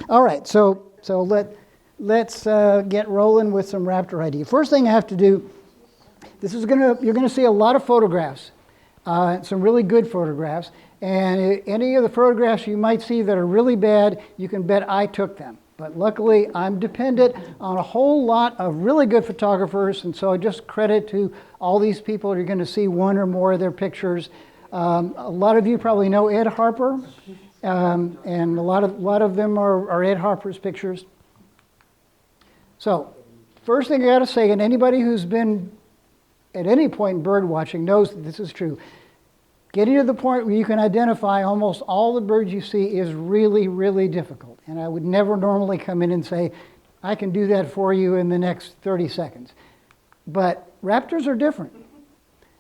All right, so let's get rolling with some raptor ID. First thing I have to do, you're gonna see a lot of photographs, some really good photographs, and any of the photographs you might see that are really bad, you can bet I took them. But luckily, I'm dependent on a whole lot of really good photographers, and so I just credit to all these people. You're going to see one or more of their pictures. A lot of you probably know Ed Harper, and a lot of them are Ed Harper's pictures. So, first thing I got to say, and anybody who's been at any point in bird watching knows that this is true. Getting to the point where you can identify almost all the birds you see is really, really difficult. And I would never normally come in and say, I can do that for you in the next 30 seconds. But raptors are different.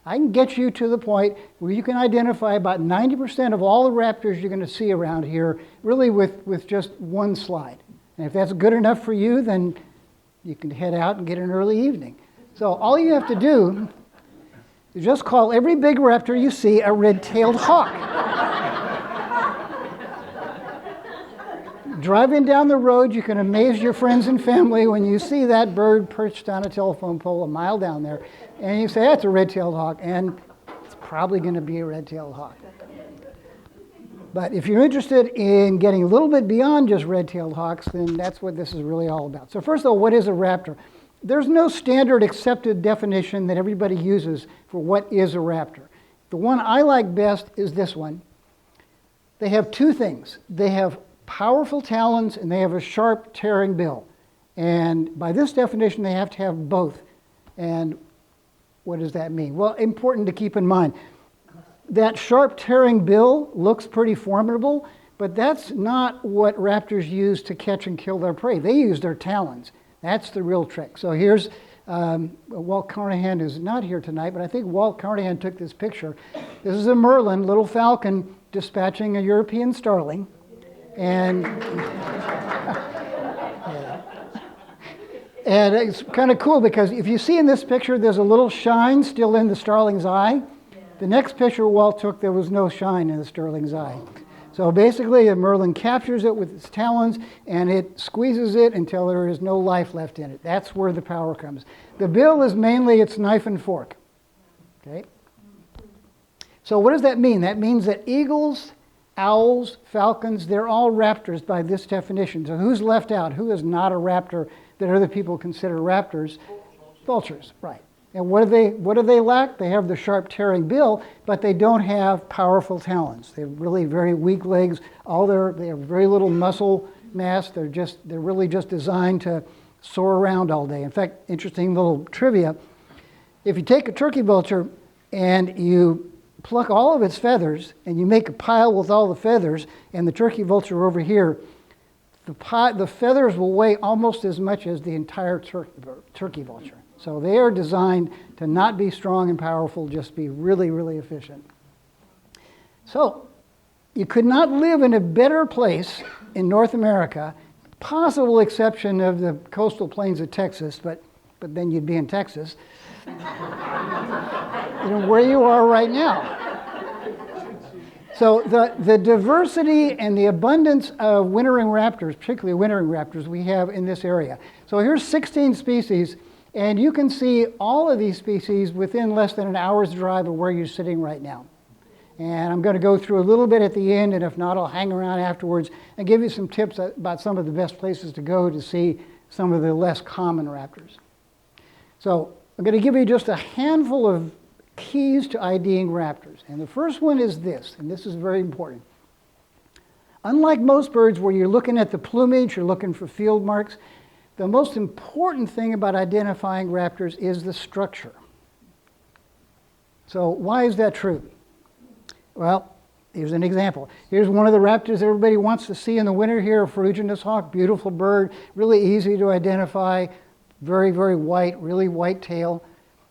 I can get you to the point where you can identify about 90% of all the raptors you're going to see around here, really with just one slide. And if that's good enough for you, then you can head out and get an early evening. So all you have to do is just call every big raptor you see a red-tailed hawk. Driving down the road, you can amaze your friends and family when you see that bird perched on a telephone pole a mile down there, and you say, that's a red-tailed hawk, and it's probably going to be a red-tailed hawk. But if you're interested in getting a little bit beyond just red-tailed hawks, then that's what this is really all about. So first of all, what is a raptor? There's no standard accepted definition that everybody uses for what is a raptor. The one I like best is this one. They have two things. They have powerful talons and they have a sharp tearing bill. And by this definition, they have to have both. And what does that mean? Well, important to keep in mind. That sharp tearing bill looks pretty formidable, but that's not what raptors use to catch and kill their prey. They use their talons. That's the real trick. So here's, Walt Carnahan is not here tonight, but I think Walt Carnahan took this picture. This is a merlin, little falcon, dispatching a European starling. And, and it's kind of cool because if you see in this picture, there's a little shine still in the starling's eye. The next picture Walt took, there was no shine in the starling's eye. So basically, a merlin captures it with its talons, and it squeezes it until there is no life left in it. That's where the power comes. The bill is mainly its knife and fork. Okay. So what does that mean? That means that eagles, owls, falcons, they're all raptors by this definition. So who's left out? Who is not a raptor that other people consider raptors? Vultures, right. And what do they lack? They have the sharp tearing bill, but they don't have powerful talons. They have really very weak legs. They have very little muscle mass. They're really just designed to soar around all day. In fact, interesting little trivia. If you take a turkey vulture and you pluck all of its feathers and you make a pile with all the feathers and the turkey vulture over here, the feathers will weigh almost as much as the entire turkey vulture. So they are designed to not be strong and powerful, just be really, really efficient. So you could not live in a better place in North America, possible exception of the coastal plains of Texas, but then you'd be in Texas, where you are right now. So the diversity and the abundance of wintering raptors, particularly wintering raptors, we have in this area. So here's 16 species. And you can see all of these species within less than an hour's drive of where you're sitting right now. And I'm going to go through a little bit at the end, and if not, I'll hang around afterwards and give you some tips about some of the best places to go to see some of the less common raptors. So I'm going to give you just a handful of keys to IDing raptors. And the first one is this, and this is very important. Unlike most birds where you're looking at the plumage, you're looking for field marks, the most important thing about identifying raptors is the structure. So why is that true? Well, here's an example. Here's one of the raptors everybody wants to see in the winter here, a ferruginous hawk, beautiful bird, really easy to identify, very, very white, really white tail.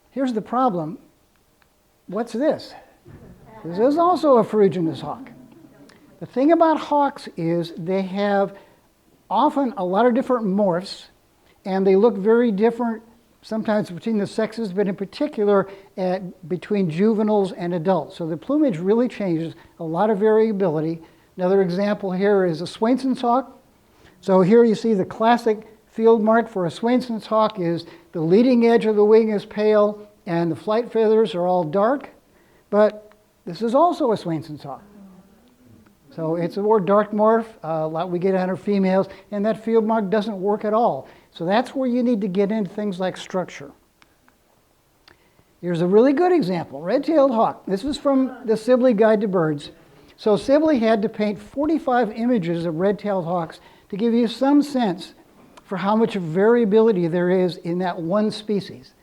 Here's the problem. What's this? This is also a ferruginous hawk. The thing about hawks is they have often a lot of different morphs, and they look very different sometimes between the sexes, but in particular between juveniles and adults. So the plumage really changes, a lot of variability. Another example here is a Swainson's hawk. So here you see the classic field mark for a Swainson's hawk is the leading edge of the wing is pale and the flight feathers are all dark, but this is also a Swainson's hawk. So it's a more dark morph, a lot we get out of females, and that field mark doesn't work at all. So that's where you need to get into things like structure. Here's a really good example, red-tailed hawk. This is from the Sibley Guide to Birds. So Sibley had to paint 45 images of red-tailed hawks to give you some sense for how much variability there is in that one species.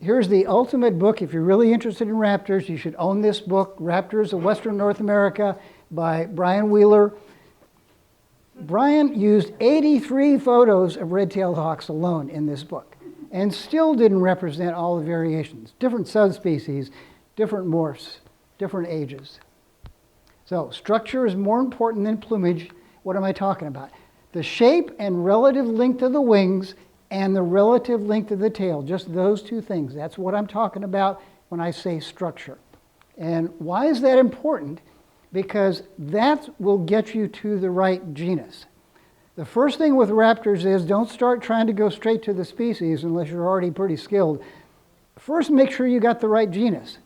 Here's the ultimate book. If you're really interested in raptors, you should own this book, Raptors of Western North America by Brian Wheeler. Brian used 83 photos of red-tailed hawks alone in this book and still didn't represent all the variations. Different subspecies, different morphs, different ages. So structure is more important than plumage. What am I talking about? The shape and relative length of the wings and the relative length of the tail, just those two things. That's what I'm talking about when I say structure. And why is that important? Because that will get you to the right genus. The first thing with raptors is don't start trying to go straight to the species unless you're already pretty skilled. First, make sure you got the right genus.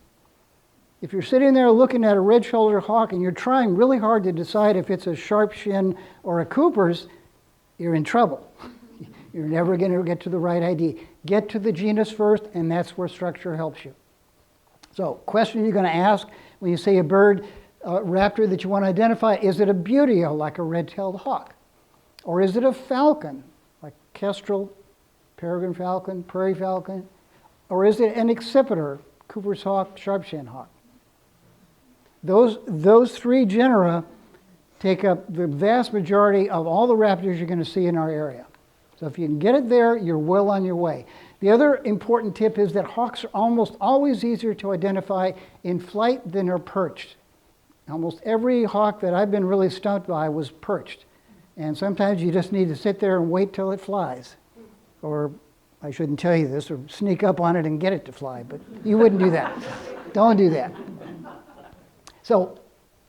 If you're sitting there looking at a red-shouldered hawk and you're trying really hard to decide if it's a sharp-shin or a Cooper's, you're in trouble. You're never going to get to the right ID. Get to the genus first, and that's where structure helps you. So, question you're going to ask when you say a bird, raptor that you want to identify, is it a buteo, like a red-tailed hawk? Or is it a falcon, like kestrel, peregrine falcon, prairie falcon? Or is it an accipiter, Cooper's hawk, sharp-shin hawk? Those three genera take up the vast majority of all the raptors you're going to see in our area. So if you can get it there, you're well on your way. The other important tip is that hawks are almost always easier to identify in flight than are perched. Almost every hawk that I've been really stumped by was perched. And sometimes you just need to sit there and wait till it flies. Or I shouldn't tell you this, or sneak up on it and get it to fly, but you wouldn't do that. Don't do that. So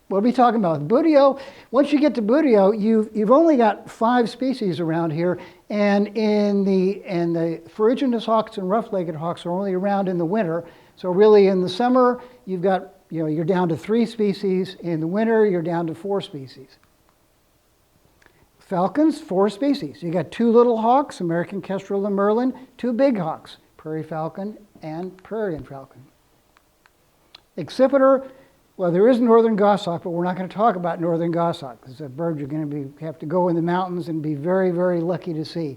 what are we talking about? Buteo, once you get to buteo, you've only got 5 species around here, and the ferruginous hawks and rough-legged hawks are only around in the winter. So really in the summer, you've got, you're down to 3 species. In the winter, you're down to 4 species. Falcons, 4 species. You got 2 little hawks, American kestrel and merlin, 2 big hawks, prairie falcon and prairie falcon. Accipiter, well, there is northern goshawk, but we're not going to talk about northern goshawk. It's a bird you're going to have to go in the mountains and be very, very lucky to see.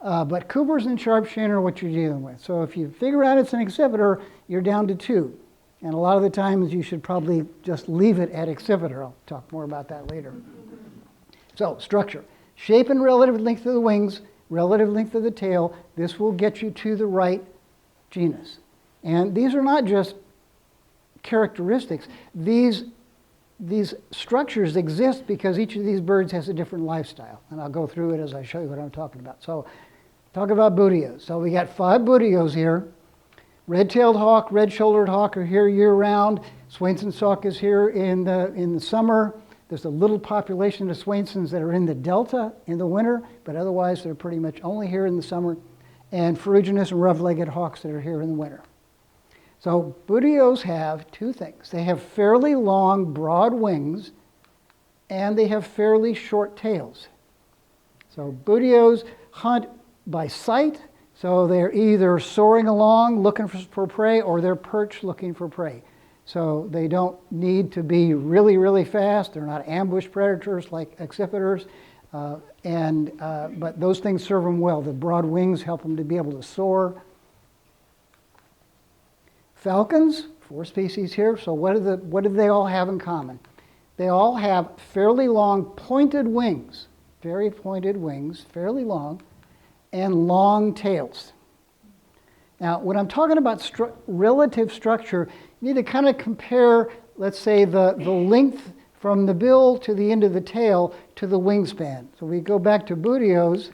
But Coopers and sharp-shin are what you're dealing with. So if you figure out it's an accipiter, you're down to 2. And a lot of the times you should probably just leave it at accipiter. I'll talk more about that later. So structure. Shape and relative length of the wings, relative length of the tail. This will get you to the right genus. And these are not just characteristics. These structures exist because each of these birds has a different lifestyle. And I'll go through it as I show you what I'm talking about. So talk about buteos. So we got 5 buteos here. Red-tailed hawk, red-shouldered hawk are here year-round. Swainson's hawk is here in the summer. There's a little population of Swainsons that are in the delta in the winter, but otherwise they're pretty much only here in the summer. And ferruginous and rough-legged hawks that are here in the winter. So buteos have 2 things. They have fairly long, broad wings, and they have fairly short tails. So buteos hunt by sight, so they're either soaring along looking for prey, or they're perched looking for prey. So they don't need to be really, really fast. They're not ambush predators like accipiters, but those things serve them well. The broad wings help them to be able to soar. Falcons, 4 species here. So what do they all have in common? They all have fairly long pointed wings, very pointed wings, fairly long, and long tails. Now, when I'm talking about relative structure, you need to kind of compare, let's say, the length from the bill to the end of the tail to the wingspan. So we go back to buteos,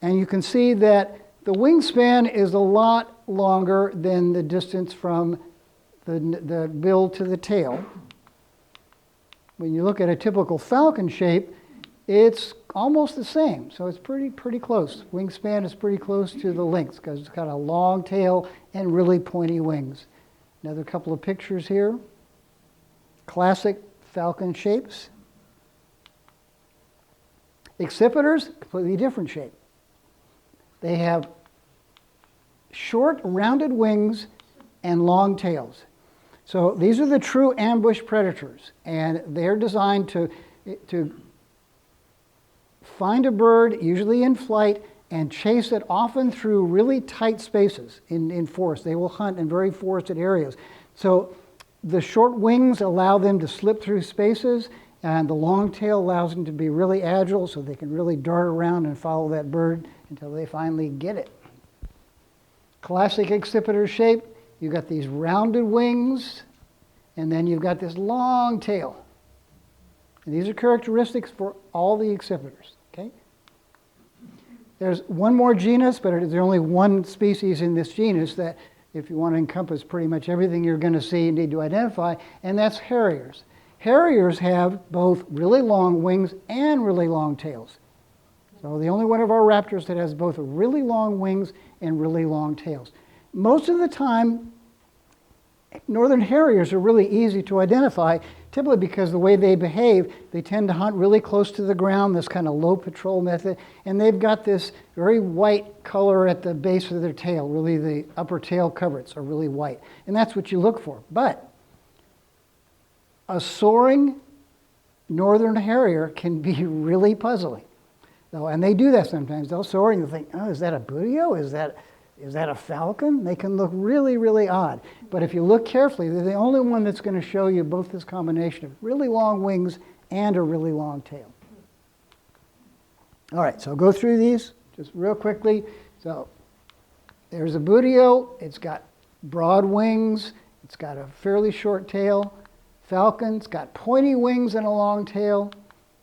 and you can see that the wingspan is a lot longer than the distance from the bill to the tail. When you look at a typical falcon shape, it's almost the same. So it's pretty close. Wingspan is pretty close to the lynx because it's got a long tail and really pointy wings. Another couple of pictures here. Classic falcon shapes. Accipiters, completely different shape. They have short, rounded wings and long tails. So these are the true ambush predators, and they're designed to find a bird, usually in flight, and chase it often through really tight spaces in forest. They will hunt in very forested areas. So the short wings allow them to slip through spaces, and the long tail allows them to be really agile so they can really dart around and follow that bird until they finally get it. Classic accipiter shape, you've got these rounded wings, and then you've got this long tail. And these are characteristics for all the accipiters. Okay? There's one more genus, but there's only one species in this genus that, if you want to encompass pretty much everything you're going to see, you need to identify, and that's harriers. Harriers have both really long wings and really long tails. So the only one of our raptors that has both really long wings and really long tails. Most of the time, northern harriers are really easy to identify, typically because the way they behave, they tend to hunt really close to the ground, this kind of low patrol method, and they've got this very white color at the base of their tail. Really, the upper tail coverts are really white, and that's what you look for. But a soaring northern harrier can be really puzzling. And they do that sometimes. They'll soar and you'll think, oh, is that a buteo? Is that a falcon? They can look really, really odd. But if you look carefully, they're the only one that's going to show you both this combination of really long wings and a really long tail. All right, so I'll go through these just real quickly. So there's a buteo. It's got broad wings. It's got a fairly short tail. Falcon's got pointy wings and a long tail.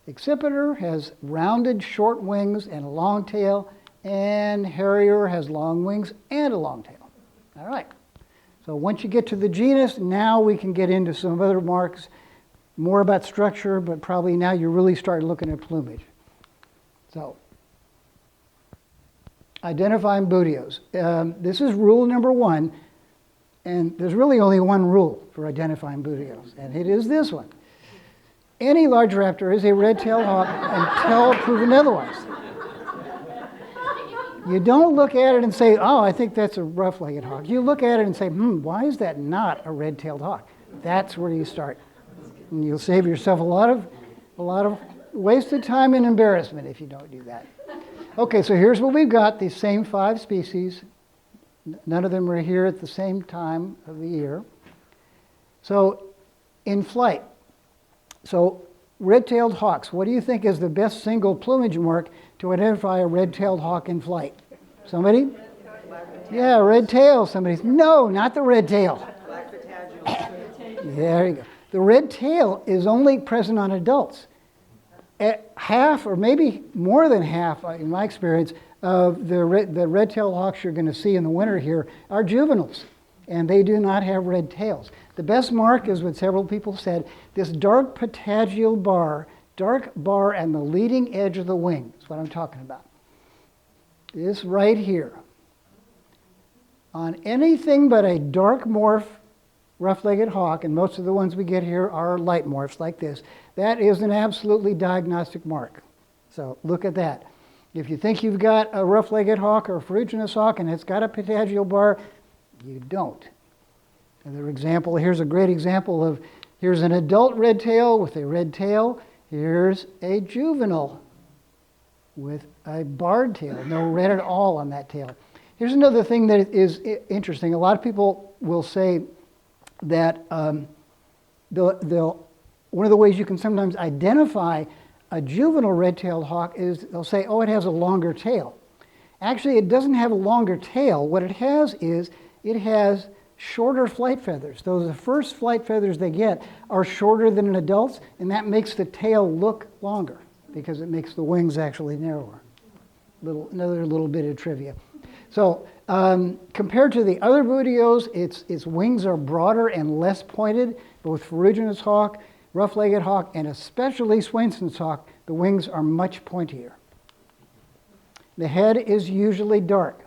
Accipiter has rounded short wings and a long tail, and harrier has long wings and a long tail. All right. So once you get to the genus, now we can get into some other marks, more about structure, but probably now you really start looking at plumage. So identifying buteos. This is rule number one, and there's really only one rule for identifying buteos, and it is this one. Any large raptor is a red-tailed hawk until proven otherwise. You don't look at it and say, oh, I think that's a rough-legged hawk. You look at it and say, why is that not a red-tailed hawk? That's where you start. And you'll save yourself a lot of wasted time and embarrassment if you don't do that. Okay, so here's what we've got, these same 5 species. None of them are here at the same time of the year. So in flight. So red-tailed hawks, what do you think is the best single plumage mark to identify a red-tailed hawk in flight? Somebody? Yeah, red tail. Somebody's, no, not the red tail. There you go. The red tail is only present on adults. At half, or maybe more than half, in my experience, of the red-tailed hawks you're going to see in the winter here are juveniles, and they do not have red tails. The best mark is what several people said, this dark patagial bar, dark bar and the leading edge of the wing is what I'm talking about. This right here. On anything but a dark morph, rough-legged hawk, and most of the ones we get here are light morphs like this, that is an absolutely diagnostic mark. So look at that. If you think you've got a rough-legged hawk or a ferruginous hawk and it's got a patagial bar, you don't. Another example, here's a great example of, here's an adult red tail with a red tail. Here's a juvenile with a barred tail, no red at all on that tail. Here's another thing that is interesting. A lot of people will say that one of the ways you can sometimes identify a juvenile red-tailed hawk is they'll say, oh, it has a longer tail. Actually, it doesn't have a longer tail. What it has is it has shorter flight feathers. Those the first flight feathers they get are shorter than an adult's, and that makes the tail look longer because it makes the wings actually narrower. Another little bit of trivia. So compared to the other buteos, its wings are broader and less pointed. Both ferruginous hawk, rough-legged hawk, and especially Swainson's hawk, the wings are much pointier. The head is usually dark.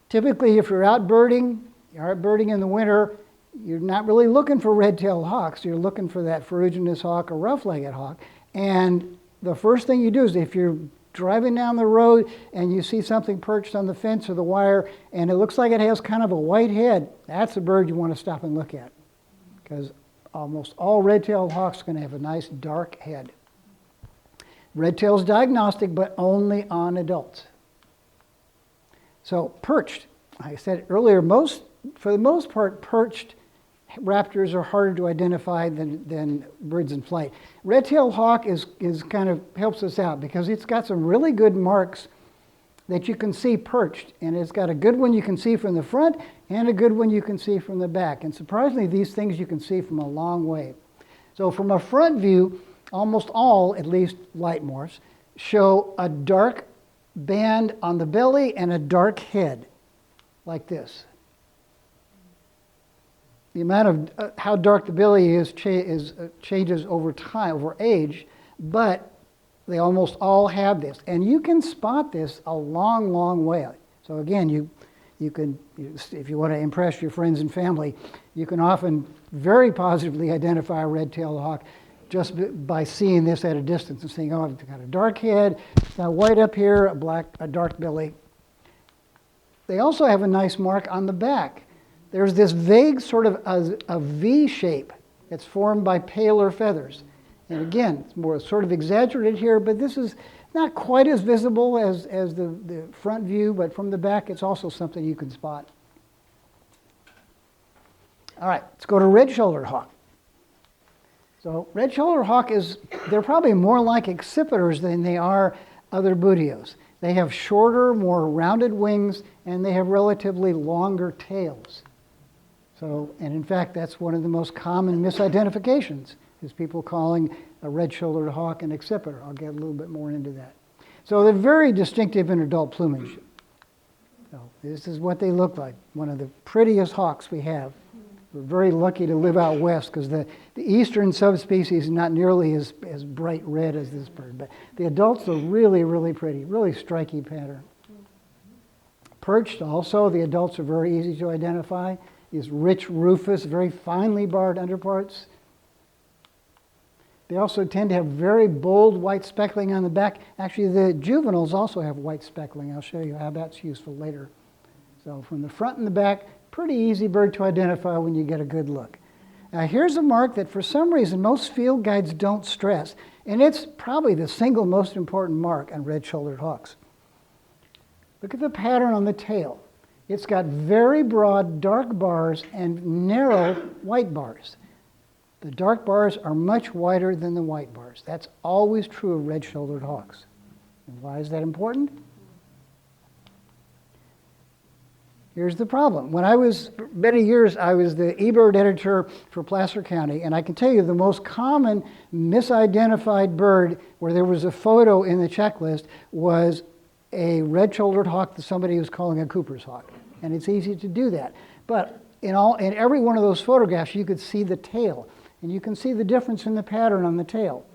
Typically, if you're out birding in the winter, you're not really looking for red-tailed hawks. You're looking for that ferruginous hawk or rough-legged hawk. And the first thing you do is if you're driving down the road and you see something perched on the fence or the wire and it looks like it has kind of a white head, that's a bird you want to stop and look at, because almost all red-tailed hawks are going to have a nice dark head. Red-tail is diagnostic, but only on adults. So perched, like I said earlier, for the most part, perched raptors are harder to identify than birds in flight. Red-tailed hawk is kind of helps us out because it's got some really good marks that you can see perched, and it's got a good one you can see from the front and a good one you can see from the back. And surprisingly, these things you can see from a long way. So from a front view, almost all, at least Lightmores, show a dark band on the belly and a dark head, like this. The amount of how dark the belly is changes over time, over age, but they almost all have this. And you can spot this a long, long way. So again, you can, if you want to impress your friends and family, you can often very positively identify a red-tailed hawk just by seeing this at a distance and saying, oh, it's got a dark head, it's got white up here, a dark belly. They also have a nice mark on the back. There's this vague sort of a V shape that's formed by paler feathers. And again, it's more sort of exaggerated here, but this is not quite as visible as the front view, but from the back it's also something you can spot. All right, let's go to red-shouldered hawk. So red-shouldered hawk they're probably more like accipiters than they are other bootios. They have shorter, more rounded wings, and they have relatively longer tails. So, and in fact, that's one of the most common misidentifications, is people calling a red-shouldered hawk an accipiter. I'll get a little bit more into that. So they're very distinctive in adult plumage. So this is what they look like, one of the prettiest hawks we have. We're very lucky to live out west because the eastern subspecies is not nearly as bright red as this bird, but the adults are really, really pretty, really striking pattern. Perched also, the adults are very easy to identify. These rich rufous, very finely barred underparts. They also tend to have very bold white speckling on the back. Actually, the juveniles also have white speckling. I'll show you how that's useful later. So from the front and the back, pretty easy bird to identify when you get a good look. Now here's a mark that for some reason most field guides don't stress, and it's probably the single most important mark on red-shouldered hawks. Look at the pattern on the tail. It's got very broad dark bars and narrow white bars. The dark bars are much wider than the white bars. That's always true of red-shouldered hawks. And why is that important? Here's the problem. When I was, many years, I was the eBird editor for Placer County, and I can tell you the most common misidentified bird where there was a photo in the checklist was a red-shouldered hawk that somebody was calling a Cooper's hawk. And it's easy to do that. But in every one of those photographs, you could see the tail. And you can see the difference in the pattern on the tail.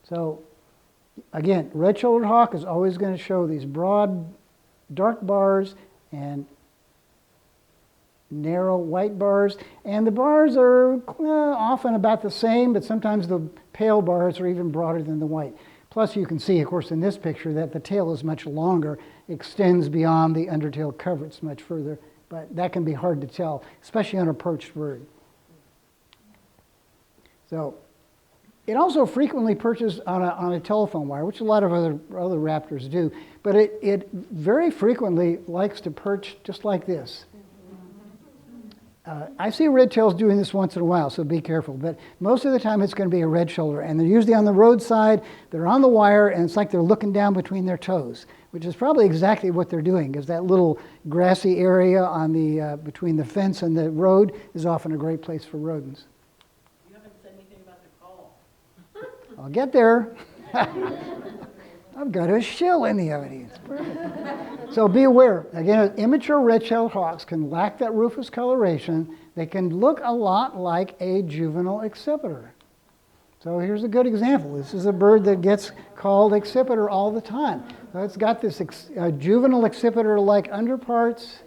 So again, red-shouldered hawk is always going to show these broad, dark bars and narrow white bars. And the bars are often about the same, but sometimes the pale bars are even broader than the white. Plus you can see, of course, in this picture that the tail is much longer, extends beyond the undertail coverage much further, but that can be hard to tell, especially on a perched bird. So it also frequently perches on a telephone wire, which a lot of other raptors do, but it very frequently likes to perch just like this. I see red tails doing this once in a while, so be careful. But most of the time it's going to be a red shoulder. And they're usually on the roadside, they're on the wire, and it's like they're looking down between their toes, which is probably exactly what they're doing, because that little grassy area on the between the fence and the road is often a great place for rodents. You haven't said anything about the call. I'll get there. I've got a shell in the oven. It's perfect. So be aware. Again, immature red-tailed hawks can lack that rufous coloration. They can look a lot like a juvenile accipiter. So here's a good example. This is a bird that gets called accipiter all the time. So it's got this juvenile accipiter-like underparts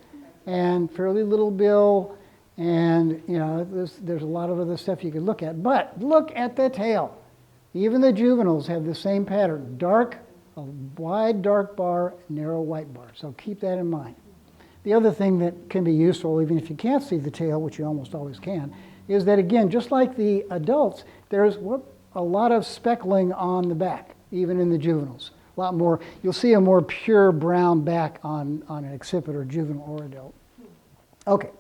and fairly little bill, and there's a lot of other stuff you could look at. But look at the tail. Even the juveniles have the same pattern: a wide dark bar, narrow white bar. So keep that in mind. The other thing that can be useful, even if you can't see the tail, which you almost always can, is that, again, just like the adults, there's a lot of speckling on the back, even in the juveniles. A lot more. You'll see a more pure brown back on an accipiter, juvenile or adult. Okay,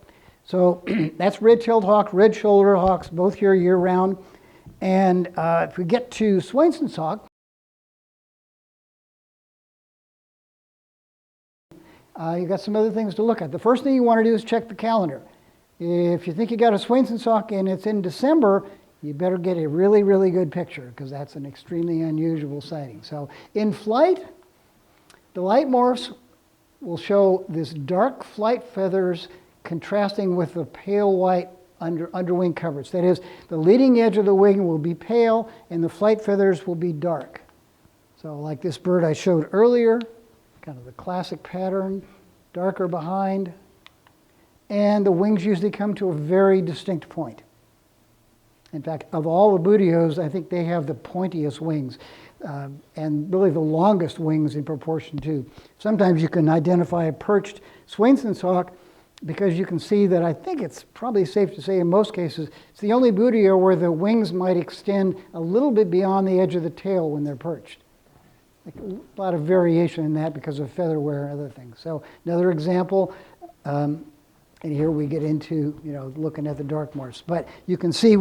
so that's red-tailed hawk, red-shouldered hawks, both here year-round. And if we get to Swainson's hawk, you've got some other things to look at. The first thing you want to do is check the calendar. If you think you got a Swainson's hawk and it's in December, you better get a really, really good picture, because that's an extremely unusual sighting. So in flight, the light morphs will show this dark flight feathers contrasting with the pale white underwing coverage. That is, the leading edge of the wing will be pale and the flight feathers will be dark. So like this bird I showed earlier, kind of the classic pattern, darker behind, and the wings usually come to a very distinct point. In fact, of all the bootios, I think they have the pointiest wings, and really the longest wings in proportion too. Sometimes you can identify a perched Swainson's hawk because you can see that, I think it's probably safe to say in most cases, it's the only buteo where the wings might extend a little bit beyond the edge of the tail when they're perched. Like a lot of variation in that because of feather wear and other things. So another example, and here we get into looking at the dark morphs. But you can see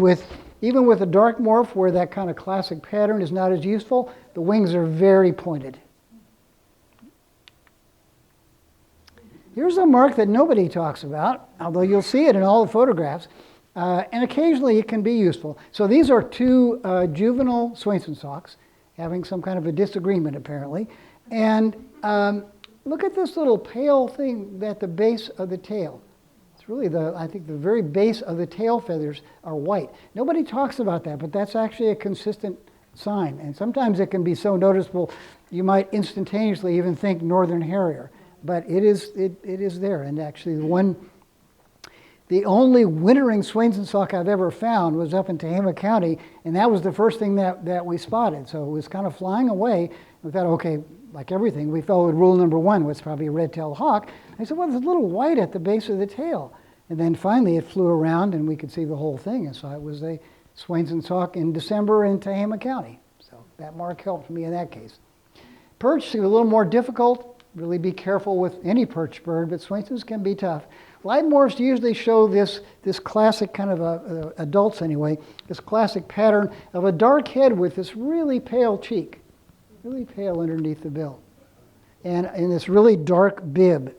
even with a dark morph where that kind of classic pattern is not as useful, the wings are very pointed. Here's a mark that nobody talks about, although you'll see it in all the photographs, and occasionally it can be useful. So these are two juvenile Swainson's hawks having some kind of a disagreement apparently, and look at this little pale thing at the base of the tail. It's really I think the very base of the tail feathers are white. Nobody talks about that, but that's actually a consistent sign, and sometimes it can be so noticeable you might instantaneously even think northern harrier. But it is there, and actually the only wintering Swainson's hawk I've ever found was up in Tehama County, and that was the first thing that we spotted. So it was kind of flying away. We thought, okay, like everything, we followed rule number one, which is probably a red-tailed hawk. I said, well, there's a little white at the base of the tail. And then finally it flew around and we could see the whole thing, and so it was a Swainson's hawk in December in Tehama County. So that mark helped me in that case. Perch is a little more difficult. Really be careful with any perch bird, but Swainson's can be tough. Light morphs usually show this classic kind of, adults anyway, this classic pattern of a dark head with this really pale cheek, really pale underneath the bill, and in this really dark bib.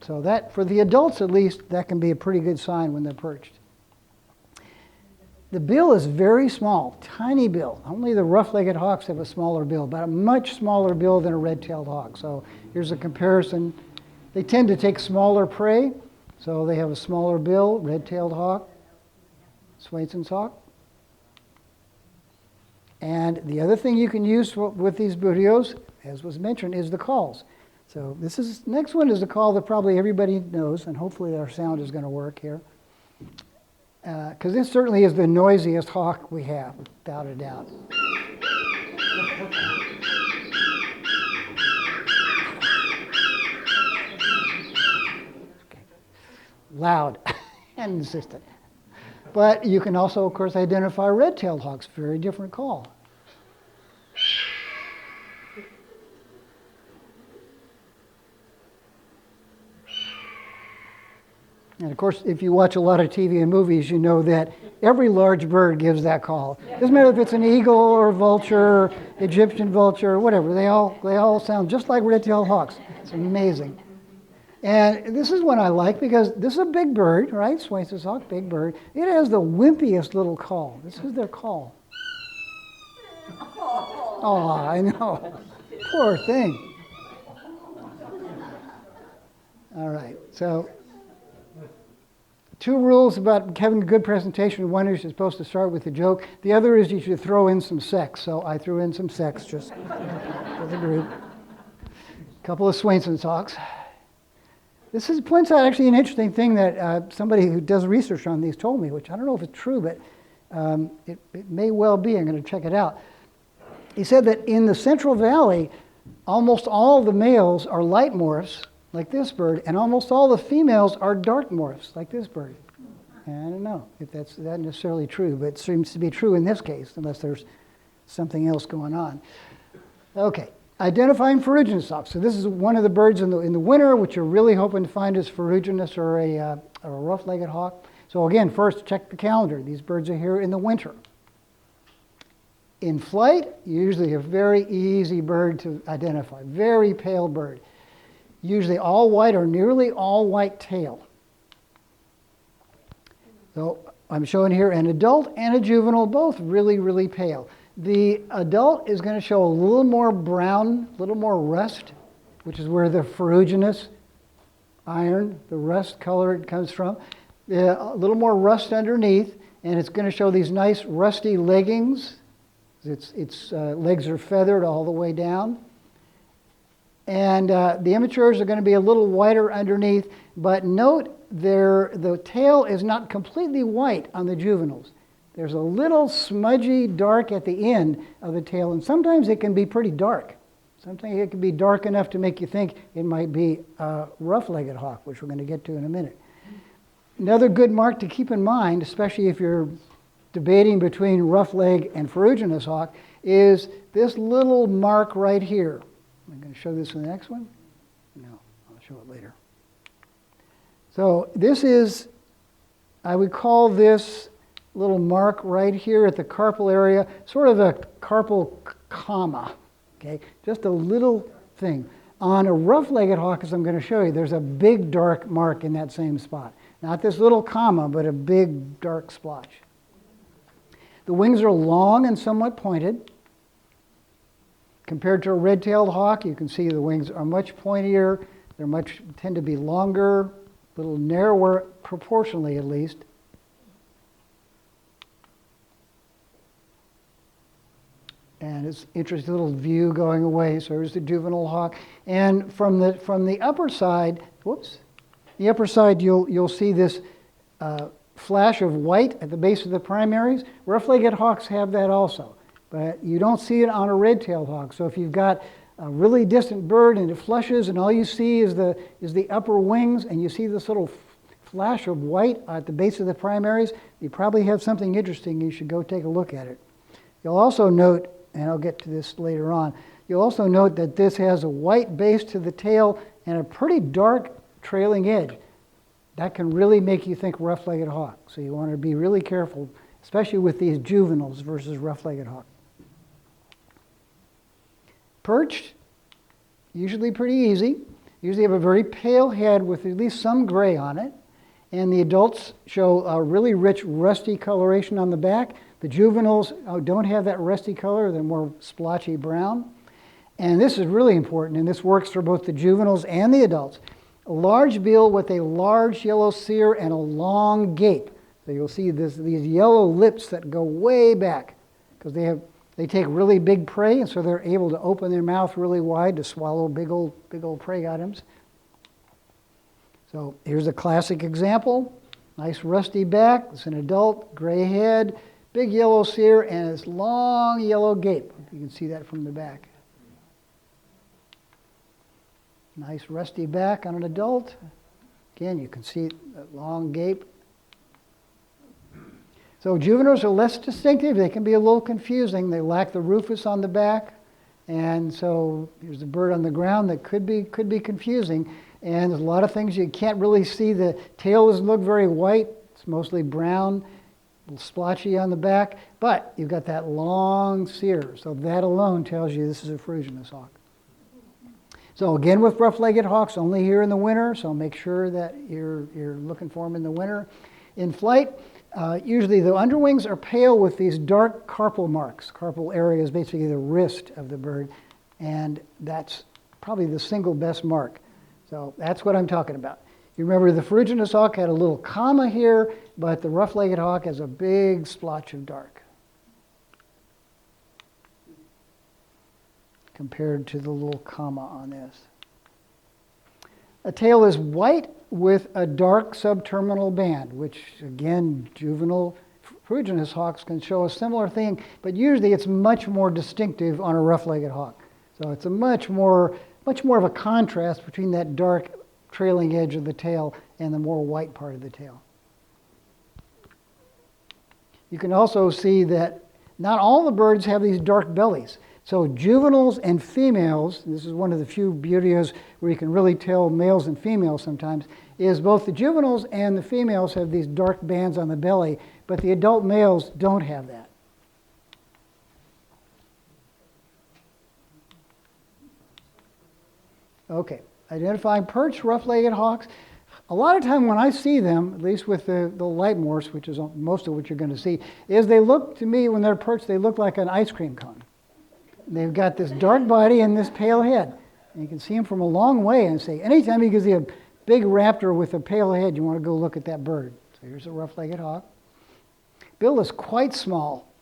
So that, for the adults at least, that can be a pretty good sign when they're perched. The bill is very small, tiny bill. Only the rough-legged hawks have a smaller bill, but a much smaller bill than a red-tailed hawk. So here's a comparison. They tend to take smaller prey, so they have a smaller bill, red-tailed hawk, Swainson's hawk. And the other thing you can use with these buteos, as was mentioned, is the calls. So next one is a call that probably everybody knows, and hopefully our sound is going to work here. Because this certainly is the noisiest hawk we have, without a doubt. Okay. Loud and insistent. But you can also, of course, identify red-tailed hawks. Very different call. And of course, if you watch a lot of TV and movies, you know that every large bird gives that call. Doesn't matter if it's an eagle or vulture, Egyptian vulture, whatever. They all sound just like red-tailed hawks. It's amazing. And this is one I like because this is a big bird, right? Swainson's hawk, big bird. It has the wimpiest little call. This is their call. Oh, I know. Poor thing. All right, so two rules about having a good presentation. One is you're supposed to start with a joke. The other is you should throw in some sex. So I threw in some sex just for the group. A couple of Swainson talks. This points out actually an interesting thing that somebody who does research on these told me, which I don't know if it's true, but it may well be. I'm going to check it out. He said that in the Central Valley, almost all the males are light morphs, like this bird, and almost all the females are dark morphs, like this bird. And I don't know if that's not necessarily true, but it seems to be true in this case, unless there's something else going on. Okay, identifying ferruginous hawks. So this is one of the birds in the winter, which you're really hoping to find is ferruginous or a rough-legged hawk. So again, first check the calendar. These birds are here in the winter. In flight, usually a very easy bird to identify, very pale bird. Usually all white or nearly all white tail. So I'm showing here an adult and a juvenile, both really, really pale. The adult is going to show a little more brown, a little more rust, which is where the ferruginous iron, the rust color comes from. A little more rust underneath, and it's going to show these nice rusty leggings. Its legs are feathered all the way down. And the immatures are going to be a little whiter underneath, but note the tail is not completely white on the juveniles. There's a little smudgy dark at the end of the tail, and sometimes it can be pretty dark. Sometimes it can be dark enough to make you think it might be a rough-legged hawk, which we're going to get to in a minute. Another good mark to keep in mind, especially if you're debating between rough-leg and ferruginous hawk, is this little mark right here. I'm going to show this in the next one. No, I'll show it later. So this is, I would call this little mark right here at the carpal area, sort of a carpal comma, okay? Just a little thing. On a rough-legged hawk, as I'm going to show you, there's a big dark mark in that same spot. Not this little comma, but a big dark splotch. The wings are long and somewhat pointed. Compared to a red-tailed hawk, you can see the wings are much pointier. They tend to be longer, a little narrower, proportionally at least. And it's interesting little view going away. So here's the juvenile hawk. And from the upper side, the upper side you'll see this flash of white at the base of the primaries. Rough-legged hawks have that also, but you don't see it on a red-tailed hawk. So if you've got a really distant bird and it flushes and all you see is the upper wings and you see this little flash of white at the base of the primaries, you probably have something interesting. You should go take a look at it. You'll also note, and I'll get to this later on, you'll also note that this has a white base to the tail and a pretty dark trailing edge. That can really make you think rough-legged hawk. So you want to be really careful, especially with these juveniles versus rough-legged hawk. Perched, usually pretty easy. Usually have a very pale head with at least some gray on it. And the adults show a really rich rusty coloration on the back. The juveniles don't have that rusty color. They're more splotchy brown. And this is really important, and this works for both the juveniles and the adults. A large bill with a large yellow cere and a long gape. So you'll see these yellow lips that go way back because they take really big prey, and so they're able to open their mouth really wide to swallow big old prey items. So here's a classic example. Nice rusty back. It's an adult, gray head, big yellow cere, and this long yellow gape. You can see that from the back. Nice rusty back on an adult. Again, you can see that long gape. So juveniles are less distinctive. They can be a little confusing. They lack the rufous on the back. And so here's a bird on the ground that could be confusing. And there's a lot of things you can't really see. The tail doesn't look very white. It's mostly brown, a little splotchy on the back. But you've got that long cere. So that alone tells you this is a ferruginous hawk. So again, with rough-legged hawks, only here in the winter, so make sure that you're looking for them in the winter. In flight, usually the underwings are pale with these dark carpal marks. Carpal area is basically the wrist of the bird, and that's probably the single best mark. So that's what I'm talking about. You remember the ferruginous hawk had a little comma here, but the rough-legged hawk has a big splotch of dark compared to the little comma on this. A tail is white with a dark subterminal band, which again, juvenile ferruginous hawks can show a similar thing, but usually it's much more distinctive on a rough-legged hawk. So it's a much more of a contrast between that dark trailing edge of the tail and the more white part of the tail. You can also see that not all the birds have these dark bellies. So juveniles and females, this is one of the few beauties where you can really tell males and females sometimes, is both the juveniles and the females have these dark bands on the belly, but the adult males don't have that. Okay, identifying perch, rough-legged hawks. A lot of time when I see them, at least with the light morphs, which is most of what you're going to see, is they look to me, when they're perched, they look like an ice cream cone. They've got this dark body and this pale head. And you can see them from a long way and say, anytime you can see a big raptor with a pale head, you want to go look at that bird. So here's a rough-legged hawk. Bill is quite small.